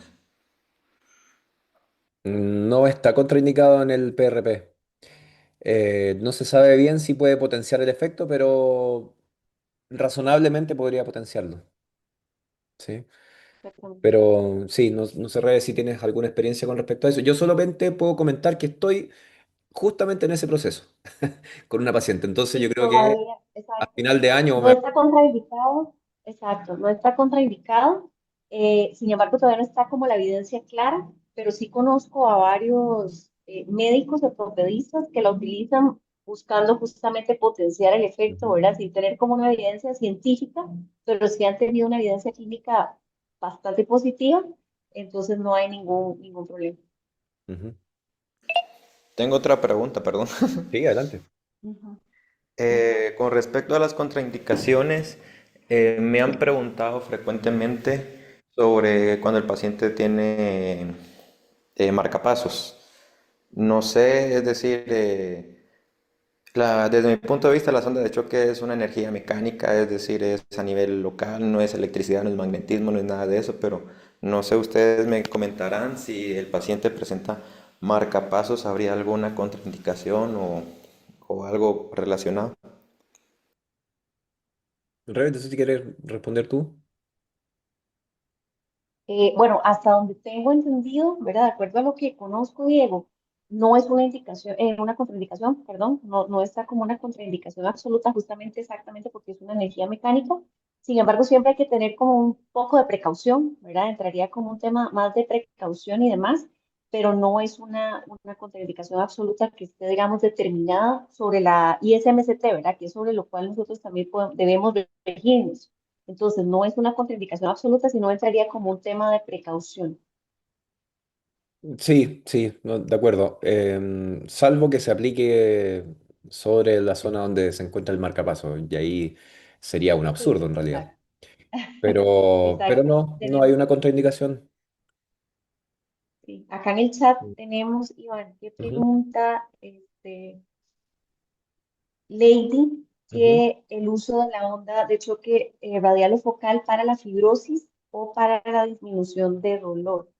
No está contraindicado en el PRP. No se sabe bien si puede potenciar el efecto, pero razonablemente podría potenciarlo. ¿Sí? Exactamente. Pero sí, no sé, Rebe, si tienes alguna experiencia con respecto a eso. Yo solamente puedo comentar que estoy justamente en ese proceso con una paciente. Entonces yo creo que Todavía, a exacto. final de año No está contraindicado, exacto, no está contraindicado. Sin embargo, todavía no está como la evidencia clara, pero sí conozco a varios médicos ortopedistas que la utilizan buscando justamente potenciar el efecto, Ujú, ¿verdad? Sin tener como una evidencia científica, pero sí han tenido una evidencia clínica bastante positiva, entonces no hay ningún problema. ujú. Tengo otra pregunta, perdón. Sí, adelante. Ujú, ujú. Con respecto a las contraindicaciones, me han preguntado frecuentemente sobre cuando el paciente tiene marcapasos. No sé, es decir, desde mi punto de vista, la sonda de choque es una energía mecánica, es decir, es a nivel local, no es electricidad, no es magnetismo, no es nada de eso, pero no sé, ustedes me comentarán si el paciente presenta marcapasos, ¿habría alguna contraindicación o algo relacionado? Rebe, entonces si quieres responder tú. Bueno, hasta donde tengo entendido, ¿verdad? De acuerdo a lo que conozco, Diego, no es una indicación, una contraindicación, perdón, no está como una contraindicación absoluta, justamente exactamente porque es una energía mecánica. Sin embargo, siempre hay que tener como un poco de precaución, ¿verdad? Entraría como un tema más de precaución y demás, pero no es una contraindicación absoluta que esté, digamos, determinada sobre la ISMCT, ¿verdad? Que es sobre lo cual nosotros también debemos regirnos. Entonces, no es una contraindicación absoluta, sino entraría como un tema de precaución. Sí, sí, no, de acuerdo. Salvo que se aplique sobre la zona donde se encuentra el marcapaso, y ahí sería un absurdo Sí, en realidad. exacto. Pero Exacto. no, no hay una contraindicación. Sí. Acá en el chat tenemos, Iván, que Ujú, pregunta, Lady, ujú. que el uso de la onda de choque radial o focal para la fibrosis o para la disminución de dolor.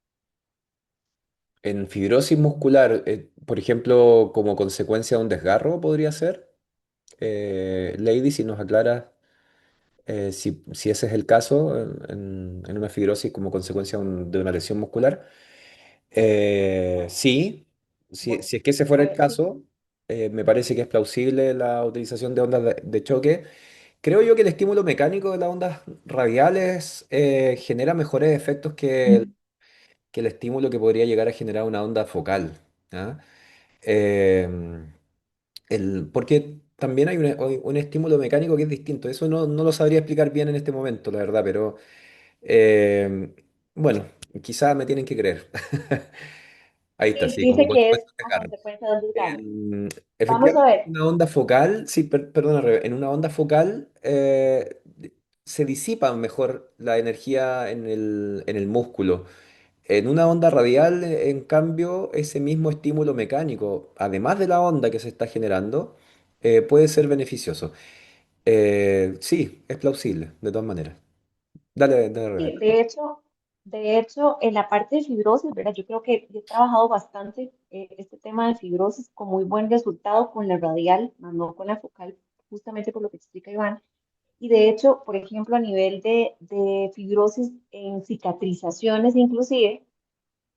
En fibrosis muscular, por ejemplo, como consecuencia de un desgarro, podría ser. Lady, si nos aclaras si ese es el caso, en una fibrosis como consecuencia de una lesión muscular. Sí, si es que ese fuera el Bueno, sí, caso, me parece que es plausible la utilización de ondas de choque. Creo yo que el estímulo mecánico de las ondas radiales genera mejores efectos que el estímulo que podría llegar a generar una onda focal. ¿Ah? Em, porque también hay un estímulo mecánico que es distinto. Eso no lo sabría explicar bien en este momento, la verdad, pero em, bueno, quizás me tienen que creer. Ahí está, sí, sí, como dice que es consecuencia de a desgarro. consecuencia de un desgarro. Vamos a Efectivamente, ver. una onda focal, sí, perdona, Rebe, en una onda focal se disipa mejor la energía en el músculo. En una onda radial, en cambio, ese mismo estímulo mecánico, además de la onda que se está generando, puede ser beneficioso. Sí, es plausible, de todas maneras. Dale, dale, Sí, Rebeca. de hecho, en la parte de fibrosis, ¿verdad? Yo creo que he trabajado bastante este tema de fibrosis con muy buen resultado con la radial, más no con la focal, justamente por lo que explica Iván. Y de hecho, por ejemplo, a nivel de fibrosis en cicatrizaciones inclusive,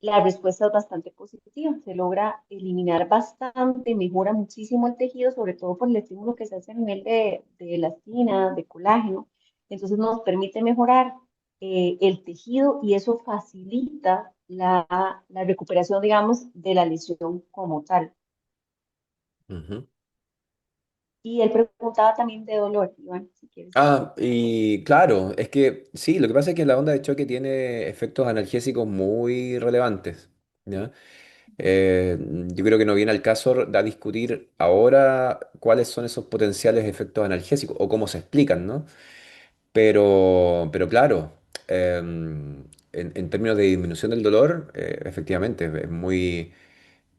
la respuesta es bastante positiva. Se logra eliminar bastante, mejora muchísimo el tejido, sobre todo por el estímulo que se hace a nivel de elastina, de colágeno. Entonces nos permite mejorar el tejido y eso facilita la recuperación, digamos, de la lesión como tal. Ujú. Y él preguntaba también de dolor, Iván, si quieres. Y claro, es que sí, lo que pasa es que la onda de choque tiene efectos analgésicos muy relevantes, ¿ya? Yo creo que no viene al caso a discutir ahora cuáles son esos potenciales efectos analgésicos o cómo se explican, ¿no? Pero claro, en términos de disminución del dolor, efectivamente,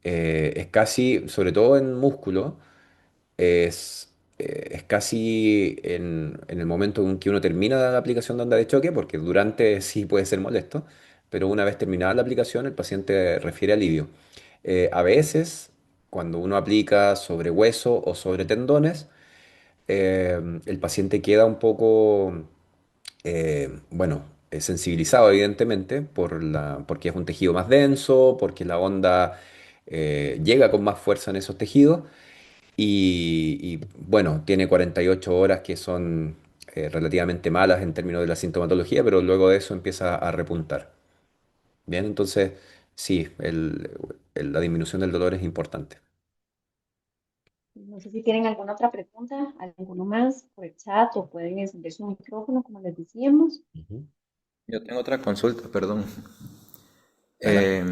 es casi, sobre todo en músculo, es casi en el momento en que uno termina la aplicación de onda de choque, porque durante sí puede ser molesto, pero una vez terminada la aplicación, el paciente refiere alivio. A veces, cuando uno aplica sobre hueso o sobre tendones, el paciente queda un poco, bueno, sensibilizado evidentemente porque es un tejido más denso, porque la onda llega con más fuerza en esos tejidos y, bueno, tiene 48 horas que son relativamente malas en términos de la sintomatología, pero luego de eso empieza a repuntar. Bien, entonces sí, la disminución del dolor es importante. No sé si tienen alguna otra pregunta, alguno más por el chat o pueden encender su micrófono, como les decíamos. Ujú. Yo tengo otra consulta, perdón. Adelante.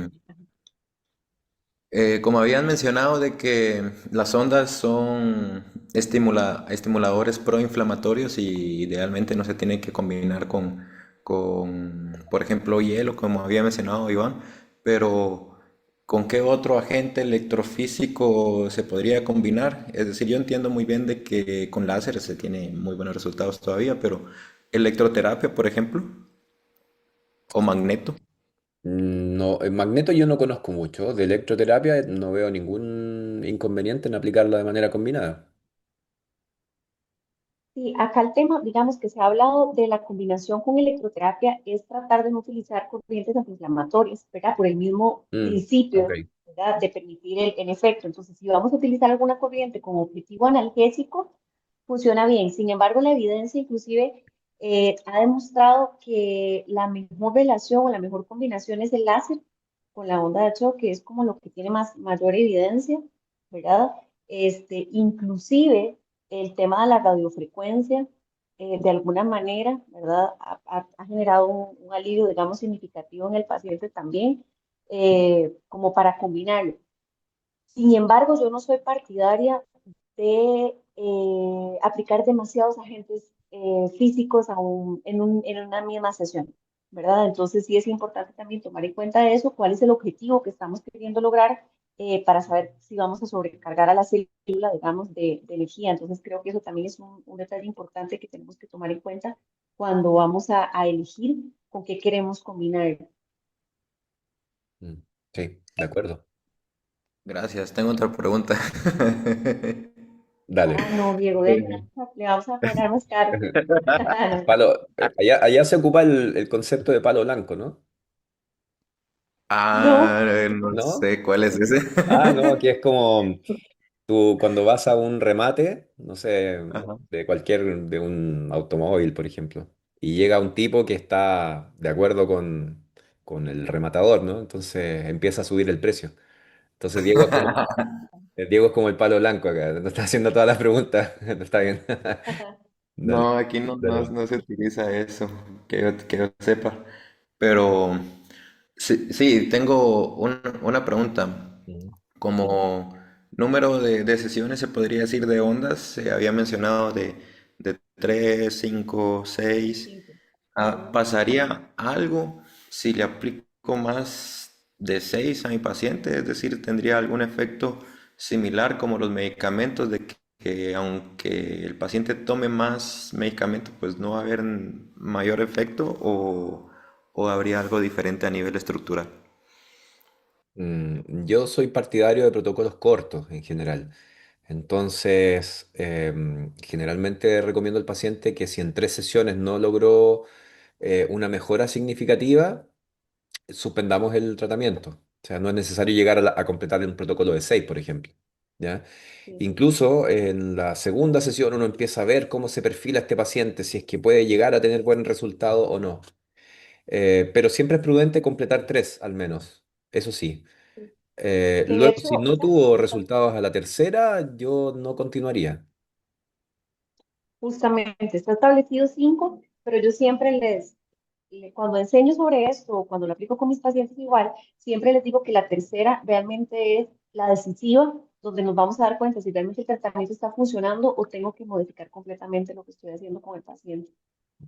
Eh, como habían mencionado de que las ondas son estimuladores proinflamatorios y idealmente no se tiene que combinar por ejemplo, hielo, como había mencionado Iván, pero ¿con qué otro agente electrofísico se podría combinar? Es decir, yo entiendo muy bien de que con láser se tiene muy buenos resultados todavía, pero electroterapia, por ejemplo, o magneto. No, en magneto yo no conozco mucho. De electroterapia no veo ningún inconveniente en aplicarla de manera combinada. Sí, acá el tema, digamos que se ha hablado de la combinación con electroterapia, es tratar de no utilizar corrientes antiinflamatorias, ¿verdad? Por el mismo Ok. principio, ¿verdad? De permitir el efecto. Entonces, si vamos a utilizar alguna corriente como objetivo analgésico, funciona bien. Sin embargo, la evidencia inclusive ha demostrado que la mejor relación o la mejor combinación es el láser con la onda de choque, es como lo que tiene mayor evidencia, ¿verdad? Inclusive el tema de la radiofrecuencia, de alguna manera, ¿verdad? Ha generado un alivio, digamos, significativo en el paciente también, como para combinarlo. Sin embargo, yo no soy partidaria de aplicar demasiados agentes físicos en una misma sesión, ¿verdad? Entonces sí es importante también tomar en cuenta eso, cuál es el objetivo que estamos queriendo lograr para saber si vamos a sobrecargar a la célula, digamos, de energía. Entonces creo que eso también es un detalle importante que tenemos que tomar en cuenta cuando vamos a elegir con qué queremos combinar. Mm, sí, de acuerdo. Gracias, tengo otra pregunta. Dale. Ah, no, Diego, Eh, le vamos a cobrar más caro. Palo, allá se ocupa el concepto de palo blanco, ¿no? No, No ¿No? sé cuál es ese. No, que es como tú cuando vas a un remate, no sé, Ajá. de un automóvil, por ejemplo, y llega un tipo que está de acuerdo con el rematador, ¿no? Entonces empieza a subir el precio. Entonces Diego es como el palo blanco acá, te está haciendo todas las preguntas, está bien. Dale, No, aquí dale. no se utiliza eso, que yo sepa. Pero sí, sí, tengo una pregunta. Ujú. Como número de sesiones, se podría decir de ondas, se había mencionado de 3 5 seis. cinco. Ah, Ujú. ¿pasaría algo si le aplico más de 6 a mi paciente? Es decir, ¿tendría algún efecto similar como los medicamentos que aunque el paciente tome más medicamento, pues no va a haber mayor efecto o habría algo diferente a nivel estructural? Yo soy partidario de protocolos cortos en general. Entonces, generalmente recomiendo al paciente que si en 3 sesiones no logró una mejora significativa, suspendamos el tratamiento. O sea, no es necesario llegar a completar un protocolo de 6, por ejemplo. ¿Ya? Sí, Incluso en la segunda sesión uno empieza a ver cómo se perfila este paciente, si es que puede llegar a tener buen resultado o no. Pero siempre es prudente completar 3 al menos, eso sí. sí. De Luego, si hecho, no tuvo resultados a la tercera, yo no continuaría. justamente está establecido 5, pero yo siempre cuando enseño sobre esto, o cuando lo aplico con mis pacientes igual, siempre les digo que la tercera realmente es la decisiva, donde nos vamos a dar cuenta si realmente el tratamiento está funcionando o tengo que modificar completamente lo que estoy haciendo con el paciente.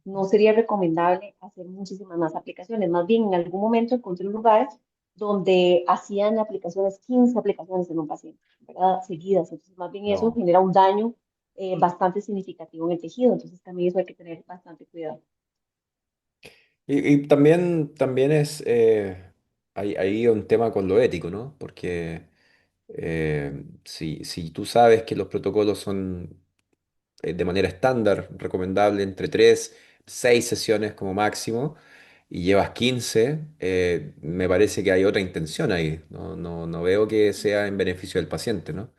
No sería recomendable hacer muchísimas más aplicaciones. Más bien, en algún momento encontré un lugar donde hacían aplicaciones, 15 aplicaciones en un paciente, ¿verdad? Seguidas. Entonces, más bien eso No. genera un daño bastante significativo en el tejido. Entonces, también eso hay que tener bastante cuidado. Y también hay un tema con lo ético, ¿no? Porque si tú sabes que los protocolos son de manera estándar recomendable entre 3, 6 sesiones como máximo y llevas 15, me parece que hay otra intención ahí. No veo que sea en beneficio del paciente, ¿no?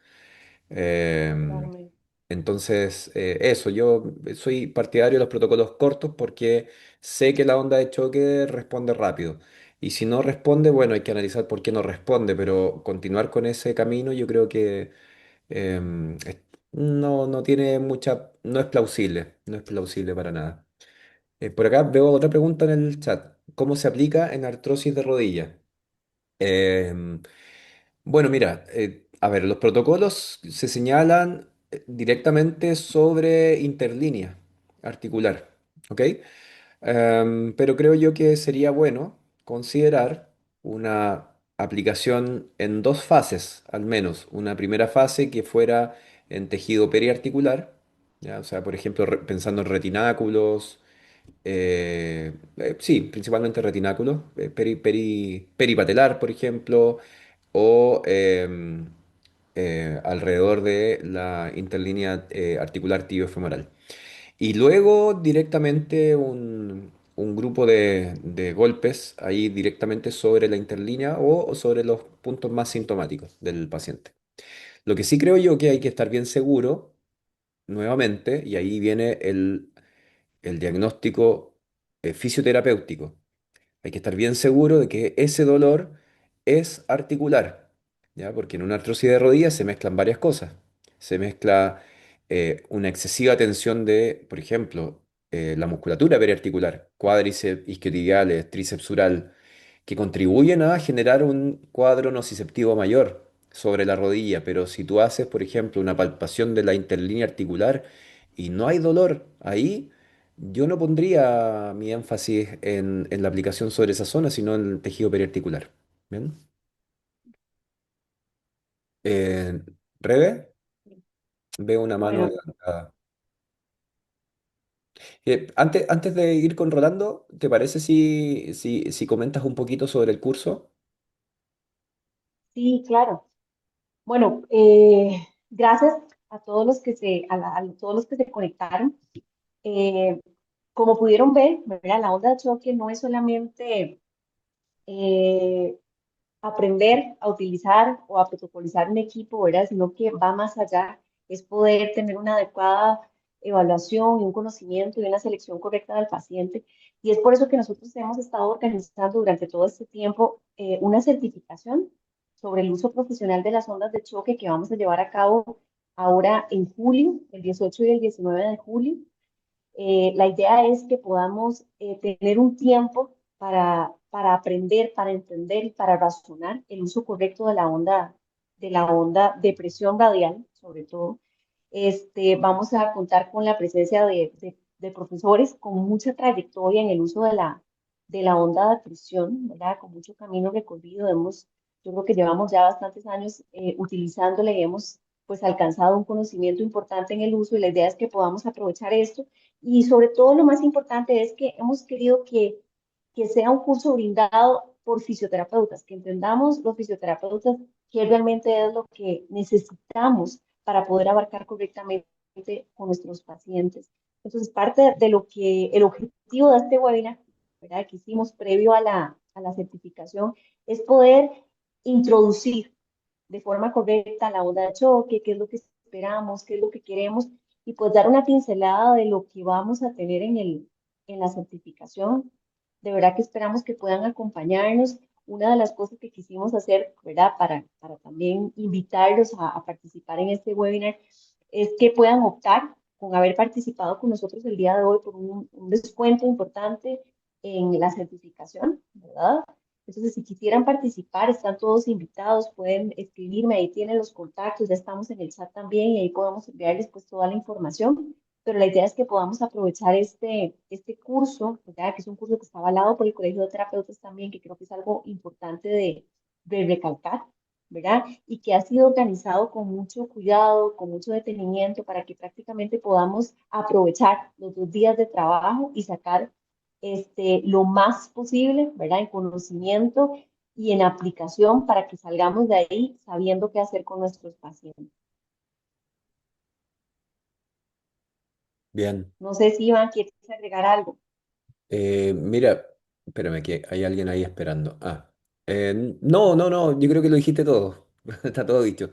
Eh, Claramente. Entonces, eso, yo soy partidario de los protocolos cortos porque sé que la onda de choque responde rápido. Y si no responde, bueno, hay que analizar por qué no responde, pero continuar con ese camino yo creo que no tiene mucha, no es plausible para nada. Por acá veo otra pregunta en el chat. ¿Cómo se aplica en artrosis de rodilla? Em, bueno, mira, a ver, los protocolos se señalan directamente sobre interlínea articular, ¿ok? Pero creo yo que sería bueno considerar una aplicación en dos fases, al menos. Una primera fase que fuera en tejido periarticular, ¿ya? O sea, por ejemplo, pensando en retináculos, sí, principalmente retináculos, peripatelar, por ejemplo, o alrededor de la interlínea articular tibiofemoral. Y luego directamente un grupo de golpes ahí directamente sobre la interlínea o sobre los puntos más sintomáticos del paciente. Lo que sí creo yo que hay que estar bien seguro, nuevamente, y ahí viene el diagnóstico fisioterapéutico. Hay que estar bien seguro de que ese dolor es articular, ¿ya? Porque en una artrosis de rodilla se mezclan varias cosas. Se mezcla una excesiva tensión de, por ejemplo, la musculatura periarticular, cuádriceps, isquiotibiales, tríceps sural, que contribuyen a generar un cuadro nociceptivo mayor sobre la rodilla. Pero si tú haces, por ejemplo, una palpación de la interlínea articular y no hay dolor ahí, yo no pondría mi énfasis en la aplicación sobre esa zona, sino en el tejido periarticular. ¿Bien? Eh, Rebe, veo una mano Bueno, levantada. Antes de ir con Rolando, ¿te parece si comentas un poquito sobre el curso? sí, claro. Bueno, gracias a todos los que todos los que se conectaron. Eh, Como pudieron ver, ¿verdad? La onda de choque no es solamente eh, aprender a utilizar o a protocolizar un equipo, ¿verdad? Sino que va más allá, es poder tener una adecuada evaluación y un conocimiento y una selección correcta del paciente. Y es por eso que nosotros hemos estado organizando durante todo este tiempo una certificación sobre el uso profesional de las ondas de choque que vamos a llevar a cabo ahora en julio, el 18 y el 19 de julio. La idea es que podamos tener un tiempo para aprender, para entender y para razonar el uso correcto de la onda de presión radial, sobre todo. Vamos a contar con la presencia de profesores con mucha trayectoria en el uso de la onda de presión, ¿verdad? Con mucho camino recorrido. Yo creo que llevamos ya bastantes años utilizándola y hemos pues alcanzado un conocimiento importante en el uso y la idea es que podamos aprovechar esto y sobre todo lo más importante es que hemos querido que sea un curso brindado por fisioterapeutas, que entendamos los fisioterapeutas qué realmente es lo que necesitamos para poder abarcar correctamente con nuestros pacientes. Entonces, parte de lo que el objetivo de este webinar, ¿verdad? Que hicimos previo a la certificación, es poder introducir de forma correcta la onda de choque, qué es lo que esperamos, qué es lo que queremos, y pues dar una pincelada de lo que vamos a tener en la certificación. De verdad que esperamos que puedan acompañarnos. Una de las cosas que quisimos hacer, ¿verdad? Para también invitarlos a participar en este webinar es que puedan optar con haber participado con nosotros el día de hoy por un descuento importante en la certificación, ¿verdad? Entonces, si quisieran participar, están todos invitados, pueden escribirme, ahí tienen los contactos, ya estamos en el chat también y ahí podemos enviarles pues toda la información. Pero la idea es que podamos aprovechar este curso, ¿verdad? Que es un curso que está avalado por el Colegio de Terapeutas también, que creo que es algo importante de recalcar, ¿verdad? Y que ha sido organizado con mucho cuidado, con mucho detenimiento, para que prácticamente podamos aprovechar los 2 días de trabajo y sacar lo más posible, ¿verdad? En conocimiento y en aplicación para que salgamos de ahí sabiendo qué hacer con nuestros pacientes. Bien. No sé si Iván quieres agregar algo. Mira, espérame, que hay alguien ahí esperando. No, yo creo que lo dijiste todo. Está todo dicho.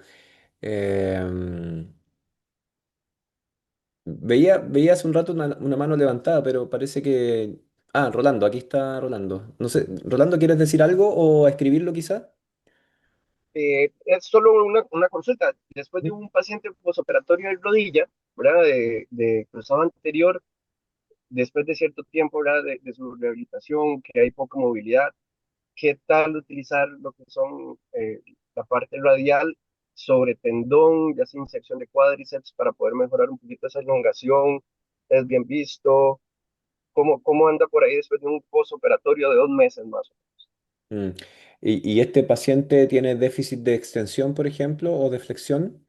Veía hace un rato una mano levantada, pero parece que... Ah, Rolando, aquí está Rolando. No sé, Rolando, ¿quieres decir algo o escribirlo quizá? Es solo una consulta. Después de un paciente posoperatorio de rodilla, ¿verdad? De cruzado anterior, después de cierto tiempo, ¿verdad? De su rehabilitación, que hay poca movilidad, ¿qué tal utilizar lo que son la parte radial sobre tendón, ya sea inserción de cuádriceps, para poder mejorar un poquito esa elongación? ¿Es bien visto? ¿Cómo anda por ahí después de un posoperatorio de 2 meses más? Mm. ¿Y este paciente tiene déficit de extensión, por ejemplo, o de flexión?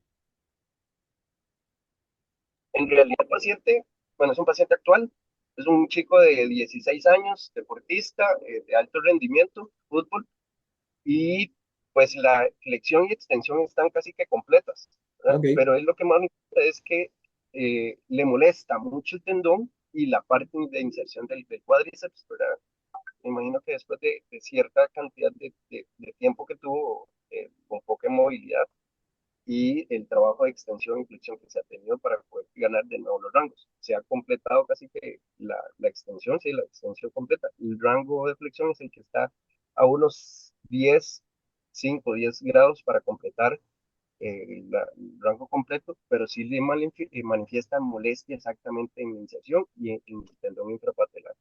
En realidad, el paciente, bueno, es un paciente actual, es un chico de 16 años, deportista, de alto rendimiento, fútbol, y pues la flexión y extensión están casi que completas, ¿verdad? Ok. Pero es lo que más me importa es que le molesta mucho el tendón y la parte de inserción del cuádriceps, ¿verdad? Me imagino que después de cierta cantidad de tiempo que tuvo con poca movilidad, y el trabajo de extensión y flexión que se ha tenido para poder ganar de nuevo los rangos. Se ha completado casi que la extensión, sí, la extensión completa. El rango de flexión es el que está a unos 10 grados para completar el rango completo, pero sí le manifiesta molestia exactamente en la inserción y en el tendón intrapatelar.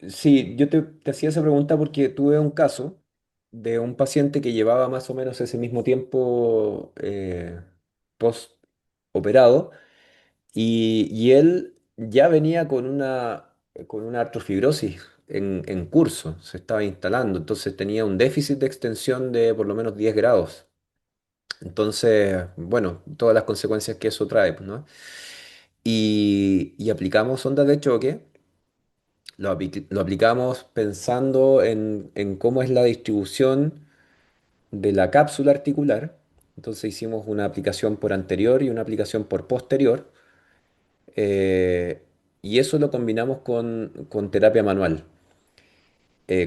Sí, yo te hacía esa pregunta porque tuve un caso de un paciente que llevaba más o menos ese mismo tiempo post-operado y él ya venía con una artrofibrosis en curso, se estaba instalando, entonces tenía un déficit de extensión de por lo menos 10 grados. Entonces, bueno, todas las consecuencias que eso trae, pues, ¿no? Y aplicamos ondas de choque. Lo aplicamos pensando en cómo es la distribución de la cápsula articular. Entonces hicimos una aplicación por anterior y una aplicación por posterior. Y eso lo combinamos con terapia manual,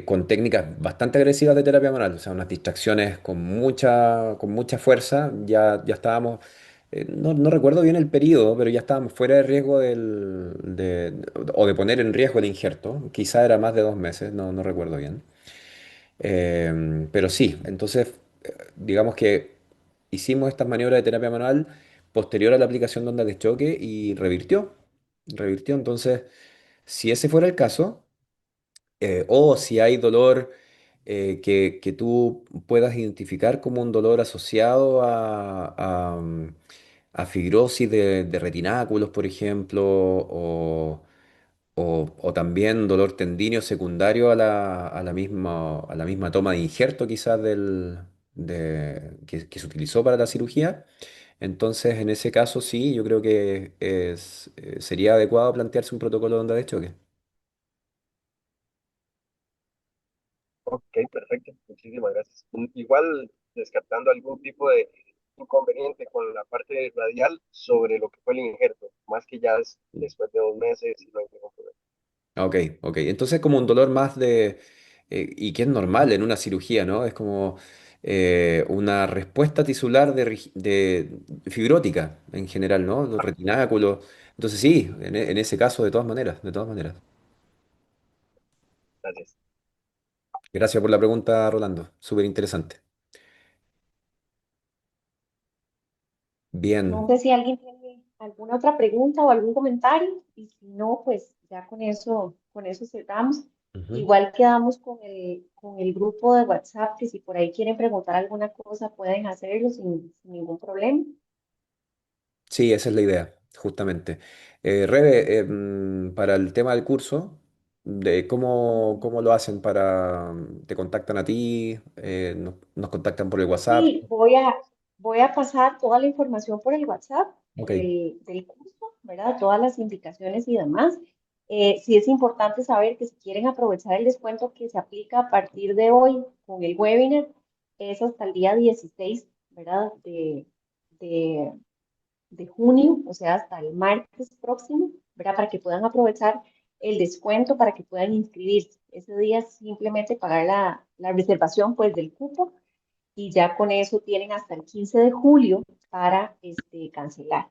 con técnicas bastante agresivas de terapia manual, o sea, unas distracciones con mucha fuerza. Ya estábamos, no recuerdo bien el periodo, pero ya estábamos fuera de riesgo o de poner en riesgo el injerto. Quizá era más de 2 meses, no recuerdo bien. Pero sí, entonces, digamos que hicimos estas maniobras de terapia manual posterior a la aplicación de ondas de choque y revirtió. Revirtió, entonces, si ese fuera el caso, o si hay dolor que tú puedas identificar como un dolor asociado a fibrosis de retináculos, por ejemplo, o también dolor tendíneo secundario a la misma toma de injerto quizás que se utilizó para la cirugía. Entonces, en ese caso sí, yo creo que sería adecuado plantearse un protocolo de onda de choque. Ok, perfecto, muchísimas gracias. Igual descartando algún tipo de inconveniente con la parte radial sobre lo que fue el injerto, más que ya después de 2 meses y no hay ningún problema. Ok, ok. Entonces como un dolor más y que es normal en una cirugía, ¿no? Es como una respuesta tisular de fibrótica en general, ¿no? Los retináculos. Entonces sí, en ese caso de todas maneras, de todas maneras. Gracias. Gracias por la pregunta, Rolando. Súper interesante. No Bien. sé si alguien tiene alguna otra pregunta o algún comentario, y si no, pues ya con eso cerramos. Ujú. Igual quedamos con el grupo de WhatsApp, que si por ahí quieren preguntar alguna cosa, pueden hacerlo sin ningún problema. Sí, esa es la idea, justamente. Rebe, para el tema del curso, ¿cómo lo hacen te contactan a ti, nos contactan por el WhatsApp? Sí, voy a pasar toda la información por el WhatsApp Ok. del curso, ¿verdad? Todas las indicaciones y demás. Sí es importante saber que si quieren aprovechar el descuento que se aplica a partir de hoy con el webinar, es hasta el día 16, ¿verdad? De, de junio, o sea, hasta el martes próximo, ¿verdad? Para que puedan aprovechar el descuento, para que puedan inscribirse. Ese día simplemente pagar la reservación, pues, del cupo, y ya con eso tienen hasta el 15 de julio para cancelar.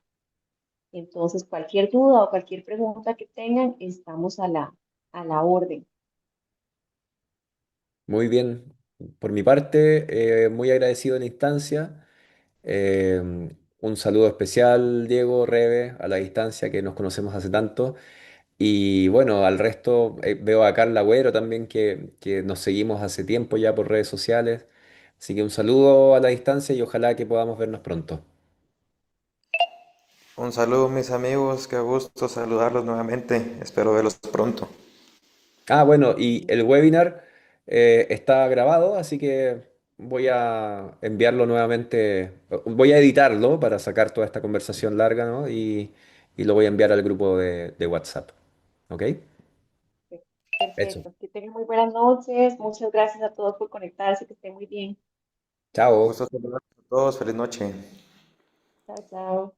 Entonces, cualquier duda o cualquier pregunta que tengan, estamos a la orden. Muy bien. Por mi parte, muy agradecido en la instancia. Eh, un saludo especial, Diego, Rebe, a la distancia que nos conocemos hace tanto. Y bueno, al resto veo a Carla Agüero también que nos seguimos hace tiempo ya por redes sociales. Así que un saludo a la distancia y ojalá que podamos vernos pronto. Un saludo mis amigos, qué gusto saludarlos nuevamente, espero verlos pronto. Ah, bueno, y el webinar está grabado, así que voy a enviarlo nuevamente, voy a editarlo para sacar toda esta conversación larga, ¿no? Y lo voy a enviar al grupo de WhatsApp. ¿Ok? Eso. Perfecto. Que tengan muy buenas noches. Muchas gracias a todos por conectarse. Que estén muy bien. Chao. Gusto saludarlos a todos, feliz noche. Chao, chao.